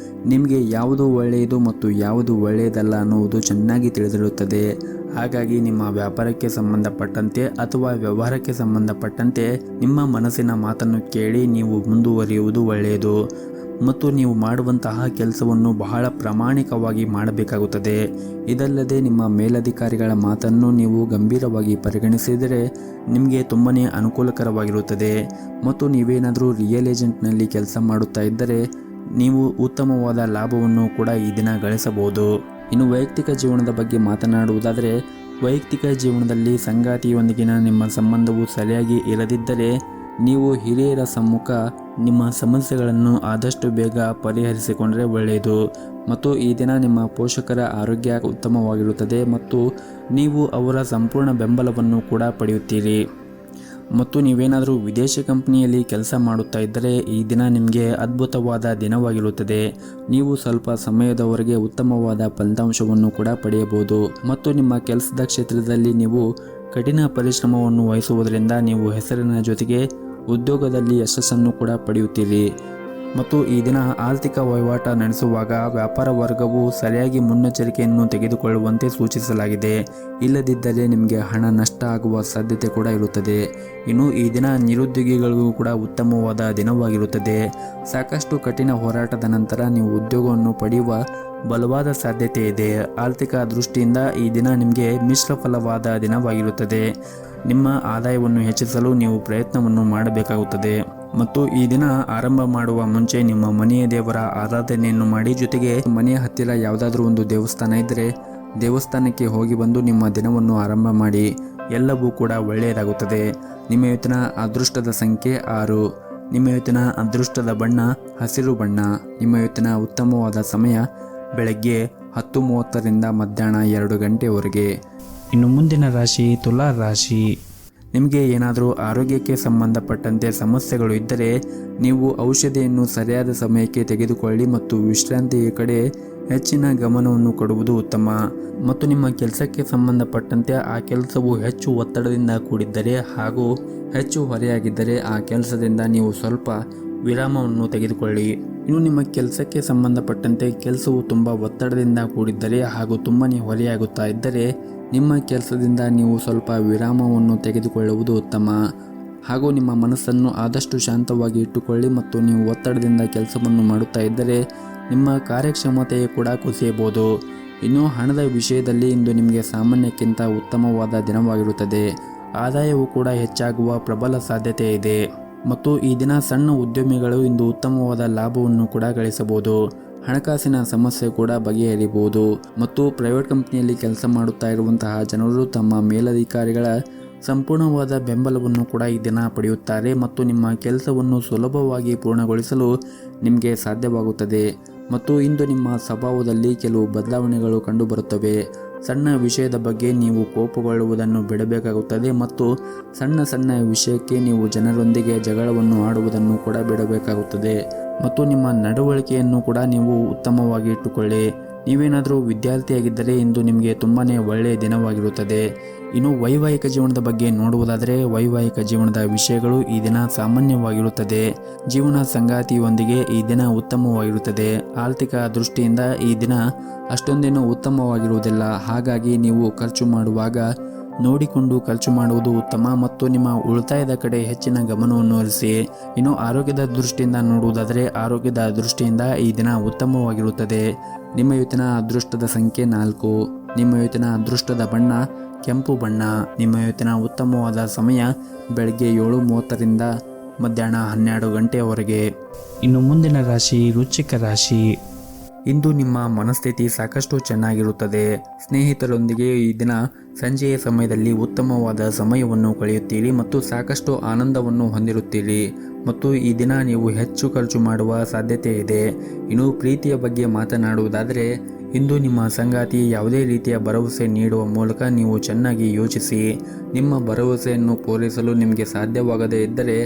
ನಿಮಗೆ ಯಾವುದು ಒಳ್ಳೆಯದು ಮತ್ತು ಯಾವುದು ಒಳ್ಳೆಯದಲ್ಲ ಅನ್ನುವುದು ಚೆನ್ನಾಗಿ ತಿಳಿದಿರುತ್ತದೆ. ಹಾಗಾಗಿ ನಿಮ್ಮ ವ್ಯಾಪಾರಕ್ಕೆ ಸಂಬಂಧಪಟ್ಟಂತೆ ಅಥವಾ ವ್ಯವಹಾರಕ್ಕೆ ಸಂಬಂಧಪಟ್ಟಂತೆ ನಿಮ್ಮ ಮನಸ್ಸಿನ ಮಾತನ್ನು ಕೇಳಿ ನೀವು ಮುಂದುವರಿಯುವುದು ಒಳ್ಳೆಯದು. ಮತ್ತು ನೀವು ಮಾಡುವಂತಹ ಕೆಲಸವನ್ನು ಬಹಳ ಪ್ರಾಮಾಣಿಕವಾಗಿ ಮಾಡಬೇಕಾಗುತ್ತದೆ. ಇದಲ್ಲದೆ ನಿಮ್ಮ ಮೇಲಧಿಕಾರಿಗಳ ಮಾತನ್ನು ನೀವು ಗಂಭೀರವಾಗಿ ಪರಿಗಣಿಸಿದರೆ ನಿಮಗೆ ತುಂಬನೇ ಅನುಕೂಲಕರವಾಗಿರುತ್ತದೆ. ಮತ್ತು ನೀವೇನಾದರೂ ರಿಯಲ್ ಏಜೆಂಟ್ನಲ್ಲಿ ಕೆಲಸ ಮಾಡುತ್ತಾ ಇದ್ದರೆ ನೀವು ಉತ್ತಮವಾದ ಲಾಭವನ್ನು ಕೂಡ ಈ ದಿನ ಗಳಿಸಬಹುದು. ಇನ್ನು ವೈಯಕ್ತಿಕ ಜೀವನದ ಬಗ್ಗೆ ಮಾತನಾಡುವುದಾದರೆ ವೈಯಕ್ತಿಕ ಜೀವನದಲ್ಲಿ ಸಂಗಾತಿಯೊಂದಿಗಿನ ನಿಮ್ಮ ಸಂಬಂಧವು ಸರಿಯಾಗಿ ಇರದಿದ್ದರೆ ನೀವು ಹಿರಿಯರ ಸಮ್ಮುಖ ನಿಮ್ಮ ಸಮಸ್ಯೆಗಳನ್ನು ಆದಷ್ಟು ಬೇಗ ಪರಿಹರಿಸಿಕೊಂಡರೆ ಒಳ್ಳೆಯದು. ಮತ್ತು ಈ ದಿನ ನಿಮ್ಮ ಪೋಷಕರ ಆರೋಗ್ಯ ಉತ್ತಮವಾಗಿರುತ್ತದೆ ಮತ್ತು ನೀವು ಅವರ ಸಂಪೂರ್ಣ ಬೆಂಬಲವನ್ನು ಕೂಡ ಪಡೆಯುತ್ತೀರಿ. ಮತ್ತು ನೀವೇನಾದರೂ ವಿದೇಶಿ ಕಂಪನಿಯಲ್ಲಿ ಕೆಲಸ ಮಾಡುತ್ತಾ ಇದ್ದರೆ ಈ ದಿನ ನಿಮಗೆ ಅದ್ಭುತವಾದ ದಿನವಾಗಿರುತ್ತದೆ. ನೀವು ಸ್ವಲ್ಪ ಸಮಯದವರೆಗೆ ಉತ್ತಮವಾದ ಫಲಿತಾಂಶವನ್ನು ಕೂಡ ಪಡೆಯಬಹುದು. ಮತ್ತು ನಿಮ್ಮ ಕೆಲಸದ ಕ್ಷೇತ್ರದಲ್ಲಿ ನೀವು ಕಠಿಣ ಪರಿಶ್ರಮವನ್ನು ವಹಿಸುವುದರಿಂದ ನೀವು ಹೆಸರಿನ ಜೊತೆಗೆ ಉದ್ಯೋಗದಲ್ಲಿ ಯಶಸ್ಸನ್ನು ಕೂಡ ಪಡೆಯುತ್ತೀರಿ. ಮತ್ತು ಈ ದಿನ ಆರ್ಥಿಕ ವಹಿವಾಟ ನಡೆಸುವಾಗ ವ್ಯಾಪಾರ ವರ್ಗವು ಸರಿಯಾಗಿ ಮುನ್ನೆಚ್ಚರಿಕೆಯನ್ನು ತೆಗೆದುಕೊಳ್ಳುವಂತೆ ಸೂಚಿಸಲಾಗಿದೆ. ಇಲ್ಲದಿದ್ದರೆ ನಿಮಗೆ ಹಣ ನಷ್ಟ ಆಗುವ ಸಾಧ್ಯತೆ ಕೂಡ ಇರುತ್ತದೆ. ಇನ್ನು ಈ ದಿನ ನಿರುದ್ಯೋಗಿಗಳಿಗೂ ಕೂಡ ಉತ್ತಮವಾದ ದಿನವಾಗಿರುತ್ತದೆ. ಸಾಕಷ್ಟು ಕಠಿಣ ಹೋರಾಟದ ನಂತರ ನೀವು ಉದ್ಯೋಗವನ್ನು ಪಡೆಯುವ ಬಲವಾದ ಸಾಧ್ಯತೆ ಇದೆ. ಆರ್ಥಿಕ ದೃಷ್ಟಿಯಿಂದ ಈ ದಿನ ನಿಮಗೆ ಮಿಶ್ರ ಫಲವಾದ ದಿನವಾಗಿರುತ್ತದೆ. ನಿಮ್ಮ ಆದಾಯವನ್ನು ಹೆಚ್ಚಿಸಲು ನೀವು ಪ್ರಯತ್ನವನ್ನು ಮಾಡಬೇಕಾಗುತ್ತದೆ. ಮತ್ತು ಈ ದಿನ ಆರಂಭ ಮಾಡುವ ಮುಂಚೆ ನಿಮ್ಮ ಮನೆಯ ದೇವರ ಆರಾಧನೆಯನ್ನು ಮಾಡಿ, ಜೊತೆಗೆ ಮನೆಯ ಹತ್ತಿರ ಯಾವುದಾದ್ರೂ ಒಂದು ದೇವಸ್ಥಾನ ಇದ್ದರೆ ದೇವಸ್ಥಾನಕ್ಕೆ ಹೋಗಿ ಬಂದು ನಿಮ್ಮ ದಿನವನ್ನು ಆರಂಭ ಮಾಡಿ. ಎಲ್ಲವೂ ಕೂಡ ಒಳ್ಳೆಯದಾಗುತ್ತದೆ. ನಿಮ್ಮ ಇವತ್ತಿನ ಅದೃಷ್ಟದ ಸಂಖ್ಯೆ 6. ನಿಮ್ಮ ಇವತ್ತಿನ ಅದೃಷ್ಟದ ಬಣ್ಣ ಹಸಿರು ಬಣ್ಣ. ನಿಮ್ಮ ಇವತ್ತಿನ ಉತ್ತಮವಾದ ಸಮಯ ಬೆಳಗ್ಗೆ 10:30ರಿಂದ ಮಧ್ಯಾಹ್ನ 2 ಗಂಟೆವರೆಗೆ. ಇನ್ನು ಮುಂದಿನ ರಾಶಿ ತುಲಾ ರಾಶಿ. ನಿಮಗೆ ಏನಾದರೂ ಆರೋಗ್ಯಕ್ಕೆ ಸಂಬಂಧಪಟ್ಟಂತೆ ಸಮಸ್ಯೆಗಳು ಇದ್ದರೆ ನೀವು ಔಷಧಿಯನ್ನು ಸರಿಯಾದ ಸಮಯಕ್ಕೆ ತೆಗೆದುಕೊಳ್ಳಿ ಮತ್ತು ವಿಶ್ರಾಂತಿಯ ಕಡೆ ಹೆಚ್ಚಿನ ಗಮನವನ್ನು ಕೊಡುವುದು ಉತ್ತಮ. ಮತ್ತು ನಿಮ್ಮ ಕೆಲಸಕ್ಕೆ ಸಂಬಂಧಪಟ್ಟಂತೆ ಆ ಕೆಲಸವು ಹೆಚ್ಚು ಒತ್ತಡದಿಂದ ಕೂಡಿದ್ದರೆ ಹಾಗೂ ಹೆಚ್ಚು ಹೊರೆಯಾಗಿದ್ದರೆ ಆ ಕೆಲಸದಿಂದ ನೀವು ಸ್ವಲ್ಪ ವಿರಾಮವನ್ನು ತೆಗೆದುಕೊಳ್ಳಿ. ಇನ್ನು ನಿಮ್ಮ ಕೆಲಸಕ್ಕೆ ಸಂಬಂಧಪಟ್ಟಂತೆ ಕೆಲಸವು ತುಂಬ ಒತ್ತಡದಿಂದ ಕೂಡಿದ್ದರೆ ಹಾಗೂ ತುಂಬನೇ ಹೊರೆಯಾಗುತ್ತಾ ಇದ್ದರೆ ನಿಮ್ಮ ಕೆಲಸದಿಂದ ನೀವು ಸ್ವಲ್ಪ ವಿರಾಮವನ್ನು ತೆಗೆದುಕೊಳ್ಳುವುದು ಉತ್ತಮ. ಹಾಗೂ ನಿಮ್ಮ ಮನಸ್ಸನ್ನು ಆದಷ್ಟು ಶಾಂತವಾಗಿ ಇಟ್ಟುಕೊಳ್ಳಿ. ಮತ್ತು ನೀವು ಒತ್ತಡದಿಂದ ಕೆಲಸವನ್ನು ಮಾಡುತ್ತಾ ಇದ್ದರೆ ನಿಮ್ಮ ಕಾರ್ಯಕ್ಷಮತೆ ಕೂಡ ಕುಸಿಯಬಹುದು. ಇನ್ನು ಹಣದ ವಿಷಯದಲ್ಲಿ ಇಂದು ನಿಮಗೆ ಸಾಮಾನ್ಯಕ್ಕಿಂತ ಉತ್ತಮವಾದ ದಿನವಾಗಿರುತ್ತದೆ. ಆದಾಯವು ಕೂಡ ಹೆಚ್ಚಾಗುವ ಪ್ರಬಲ ಸಾಧ್ಯತೆ ಇದೆ. ಮತ್ತು ಈ ದಿನ ಸಣ್ಣ ಉದ್ಯಮಿಗಳು ಇಂದು ಉತ್ತಮವಾದ ಲಾಭವನ್ನು ಕೂಡ ಗಳಿಸಬಹುದು. ಹಣಕಾಸಿನ ಸಮಸ್ಯೆ ಕೂಡ ಬಗೆಹರಿಯಬಹುದು. ಮತ್ತು ಪ್ರೈವೇಟ್ ಕಂಪನಿಯಲ್ಲಿ ಕೆಲಸ ಮಾಡುತ್ತಾ ಇರುವಂತಹ ಜನರು ತಮ್ಮ ಮೇಲಧಿಕಾರಿಗಳ ಸಂಪೂರ್ಣವಾದ ಬೆಂಬಲವನ್ನು ಕೂಡ ಈ ದಿನ ಪಡೆಯುತ್ತಾರೆ. ಮತ್ತು ನಿಮ್ಮ ಕೆಲಸವನ್ನು ಸುಲಭವಾಗಿ ಪೂರ್ಣಗೊಳಿಸಲು ನಿಮಗೆ ಸಾಧ್ಯವಾಗುತ್ತದೆ. ಮತ್ತು ಇಂದು ನಿಮ್ಮ ಸ್ವಭಾವದಲ್ಲಿ ಕೆಲವು ಬದಲಾವಣೆಗಳು ಕಂಡುಬರುತ್ತವೆ. ಸಣ್ಣ ವಿಷಯದ ಬಗ್ಗೆ ನೀವು ಕೋಪಗೊಳ್ಳುವುದನ್ನು ಬಿಡಬೇಕಾಗುತ್ತದೆ ಮತ್ತು ಸಣ್ಣ ಸಣ್ಣ ವಿಷಯಕ್ಕೆ ನೀವು ಜನರೊಂದಿಗೆ ಜಗಳವನ್ನು ಆಡುವುದನ್ನು ಕೂಡ ಬಿಡಬೇಕಾಗುತ್ತದೆ ಮತ್ತು ನಿಮ್ಮ ನಡವಳಿಕೆಯನ್ನು ಕೂಡ ನೀವು ಉತ್ತಮವಾಗಿ ಇಟ್ಟುಕೊಳ್ಳಿ. ನೀವೇನಾದರೂ ವಿದ್ಯಾರ್ಥಿಯಾಗಿದ್ದರೆ ಇಂದು ನಿಮಗೆ ತುಂಬಾ ಒಳ್ಳೆಯ ದಿನವಾಗಿರುತ್ತದೆ. ಇನ್ನು ವೈವಾಹಿಕ ಜೀವನದ ಬಗ್ಗೆ ನೋಡುವುದಾದರೆ ವೈವಾಹಿಕ ಜೀವನದ ವಿಷಯಗಳು ಈ ದಿನ ಸಾಮಾನ್ಯವಾಗಿರುತ್ತದೆ. ಜೀವನ ಸಂಗಾತಿಯೊಂದಿಗೆ ಈ ದಿನ ಉತ್ತಮವಾಗಿರುತ್ತದೆ. ಆರ್ಥಿಕ ದೃಷ್ಟಿಯಿಂದ ಈ ದಿನ ಅಷ್ಟೊಂದೇನು ಉತ್ತಮವಾಗಿರುವುದಿಲ್ಲ. ಹಾಗಾಗಿ ನೀವು ಖರ್ಚು ಮಾಡುವಾಗ ನೋಡಿಕೊಂಡು ಖರ್ಚು ಮಾಡುವುದು ಉತ್ತಮ ಮತ್ತು ನಿಮ್ಮ ಉಳಿತಾಯದ ಕಡೆ ಹೆಚ್ಚಿನ ಗಮನವನ್ನು ಹರಿಸಿ. ಇನ್ನು ಆರೋಗ್ಯದ ದೃಷ್ಟಿಯಿಂದ ನೋಡುವುದಾದರೆ ಆರೋಗ್ಯದ ದೃಷ್ಟಿಯಿಂದ ಈ ದಿನ ಉತ್ತಮವಾಗಿರುತ್ತದೆ. ನಿಮ್ಮ ಇವತ್ತಿನ ಅದೃಷ್ಟದ ಸಂಖ್ಯೆ 4. ನಿಮ್ಮ ಇವತ್ತಿನ ಅದೃಷ್ಟದ ಬಣ್ಣ ಕೆಂಪು ಬಣ್ಣ. ನಿಮ್ಮ ಇವತ್ತಿನ ಉತ್ತಮವಾದ ಸಮಯ ಬೆಳಗ್ಗೆ 7:30ರಿಂದ ಮಧ್ಯಾಹ್ನ 12 ಗಂಟೆಯವರೆಗೆ. ಇನ್ನು ಮುಂದಿನ ರಾಶಿ ವೃಶ್ಚಿಕ ರಾಶಿ. ಇಂದು ನಿಮ್ಮ ಮನಸ್ಥಿತಿ ಸಾಕಷ್ಟು ಚೆನ್ನಾಗಿರುತ್ತದೆ. ಸ್ನೇಹಿತರೊಂದಿಗೆ ಈ ದಿನ ಸಂಜೆಯ ಸಮಯದಲ್ಲಿ ಉತ್ತಮವಾದ ಸಮಯವನ್ನು ಕಳೆಯುತ್ತೀರಿ ಮತ್ತು ಸಾಕಷ್ಟು ಆನಂದವನ್ನು ಹೊಂದಿರುತ್ತೀರಿ ಮತ್ತು ಈ ದಿನ ನೀವು ಹೆಚ್ಚು ಖರ್ಚು ಮಾಡುವ ಸಾಧ್ಯತೆ ಇದೆ. ಇನ್ನು ಪ್ರೀತಿಯ ಬಗ್ಗೆ ಮಾತನಾಡುವುದಾದರೆ ಇಂದು ನಿಮ್ಮ ಸಂಗಾತಿ ಯಾವುದೇ ರೀತಿಯ ಭರವಸೆ ನೀಡುವ ಮೂಲಕ ನೀವು ಚೆನ್ನಾಗಿ ಯೋಚಿಸಿ. ನಿಮ್ಮ ಭರವಸೆಯನ್ನು ಪೂರೈಸಲು ನಿಮಗೆ ಸಾಧ್ಯವಾಗದೇ ಇದ್ದರೆ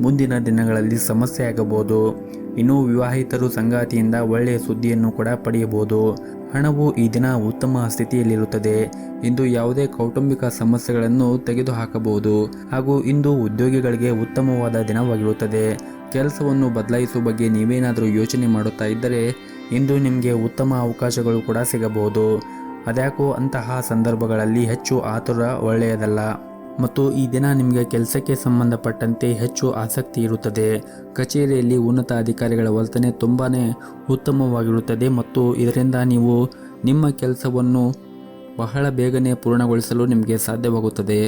ಮುಂದಿನ ದಿನಗಳಲ್ಲಿ ಸಮಸ್ಯೆ ಆಗಬಹುದು. ಇನ್ನು ವಿವಾಹಿತರು ಸಂಗಾತಿಯಿಂದ ಒಳ್ಳೆಯ ಸುದ್ದಿಯನ್ನು ಕೂಡ ಪಡೆಯಬಹುದು. ಹಣವು ಈ ದಿನ ಉತ್ತಮ ಸ್ಥಿತಿಯಲ್ಲಿರುತ್ತದೆ. ಇಂದು ಯಾವುದೇ ಕೌಟುಂಬಿಕ ಸಮಸ್ಯೆಗಳನ್ನು ತೆಗೆದುಹಾಕಬಹುದು ಹಾಗೂ ಇಂದು ಉದ್ಯೋಗಿಗಳಿಗೆ ಉತ್ತಮವಾದ ದಿನವಾಗಿರುತ್ತದೆ. ಕೆಲಸವನ್ನು ಬದಲಾಯಿಸುವ ಬಗ್ಗೆ ನೀವೇನಾದರೂ ಯೋಚನೆ ಮಾಡುತ್ತಾ ಇದ್ದರೆ ಇಂದು ನಿಮಗೆ ಉತ್ತಮ ಅವಕಾಶಗಳು ಕೂಡ ಸಿಗಬಹುದು. ಅದ್ಯಾಕೋ ಅಂತಹ ಸಂದರ್ಭಗಳಲ್ಲಿ ಹೆಚ್ಚು ಆತುರ ಒಳ್ಳೆಯದಲ್ಲ ಮತ್ತು ಈ ದಿನ ನಿಮಗೆ ಕೆಲಸಕ್ಕೆ ಸಂಬಂಧಪಟ್ಟಂತೆ ಹೆಚ್ಚು ಆಸಕ್ತಿ ಇರುತ್ತದೆ. ಕಚೇರಿಯಲ್ಲಿ ಉನ್ನತ ಅಧಿಕಾರಿಗಳ ವರ್ತನೆ ತುಂಬಾ ಉತ್ತಮವಾಗಿರುತ್ತದೆ ಮತ್ತು ಇದರಿಂದ ನೀವು ನಿಮ್ಮ ಕೆಲಸವನ್ನು ಬಹಳ ಬೇಗನೆ ಪೂರ್ಣಗೊಳಿಸಲು ನಿಮಗೆ ಸಾಧ್ಯವಾಗುತ್ತದೆ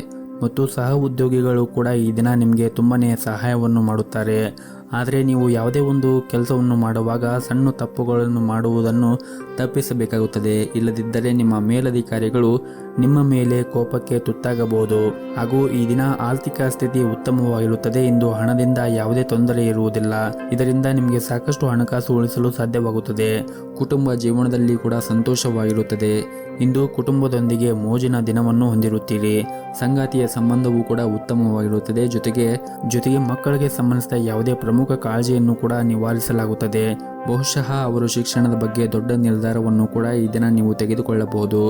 ಮತ್ತು ಸಹ ಉದ್ಯೋಗಿಗಳು ಕೂಡ ಈ ದಿನ ನಿಮಗೆ ತುಂಬಾ ಸಹಾಯವನ್ನು ಮಾಡುತ್ತಾರೆ. ಆದರೆ ನೀವು ಯಾವುದೇ ಒಂದು ಕೆಲಸವನ್ನು ಮಾಡುವಾಗ ಸಣ್ಣ ತಪ್ಪುಗಳನ್ನು ಮಾಡುವುದನ್ನು ತಪ್ಪಿಸಬೇಕಾಗುತ್ತದೆ. ಇಲ್ಲದಿದ್ದರೆ ನಿಮ್ಮ ಮೇಲಧಿಕಾರಿಗಳು ನಿಮ್ಮ ಮೇಲೆ ಕೋಪಕ್ಕೆ ತುತ್ತಾಗಬಹುದು. ಹಾಗೂ ಈ ದಿನ ಆರ್ಥಿಕ ಸ್ಥಿತಿ ಉತ್ತಮವಾಗಿರುತ್ತದೆ. ಇಂದು ಹಣದಿಂದ ಯಾವುದೇ ತೊಂದರೆ ಇರುವುದಿಲ್ಲ. ಇದರಿಂದ ನಿಮಗೆ ಸಾಕಷ್ಟು ಹಣಕಾಸು ಉಳಿಸಲು ಸಾಧ್ಯವಾಗುತ್ತದೆ. ಕುಟುಂಬ ಜೀವನದಲ್ಲಿ ಕೂಡ ಸಂತೋಷವಾಗಿರುತ್ತದೆ. ಇಂದು ಕುಟುಂಬದೊಂದಿಗೆ ಮೋಜಿನ ದಿನವನ್ನು ಹೊಂದಿರುತ್ತೀರಿ. ಸಂಗಾತಿಯ ಸಂಬಂಧವೂ ಕೂಡ ಉತ್ತಮವಾಗಿರುತ್ತದೆ. ಜೊತೆಗೆ ಮಕ್ಕಳಿಗೆ ಸಂಬಂಧಿಸಿದ ಯಾವುದೇ ಪ್ರಮುಖ ಕಾಳಜಿಯನ್ನು ಕೂಡ ನಿವಾರಿಸಲಾಗುತ್ತದೆ. ಬಹುಶಃ ಅವರು ಶಿಕ್ಷಣದ ಬಗ್ಗೆ ದೊಡ್ಡ ನಿರ್ಧಾರವನ್ನು ಕೂಡ ಈ ದಿನ ನೀವು ತೆಗೆದುಕೊಳ್ಳಬಹುದು.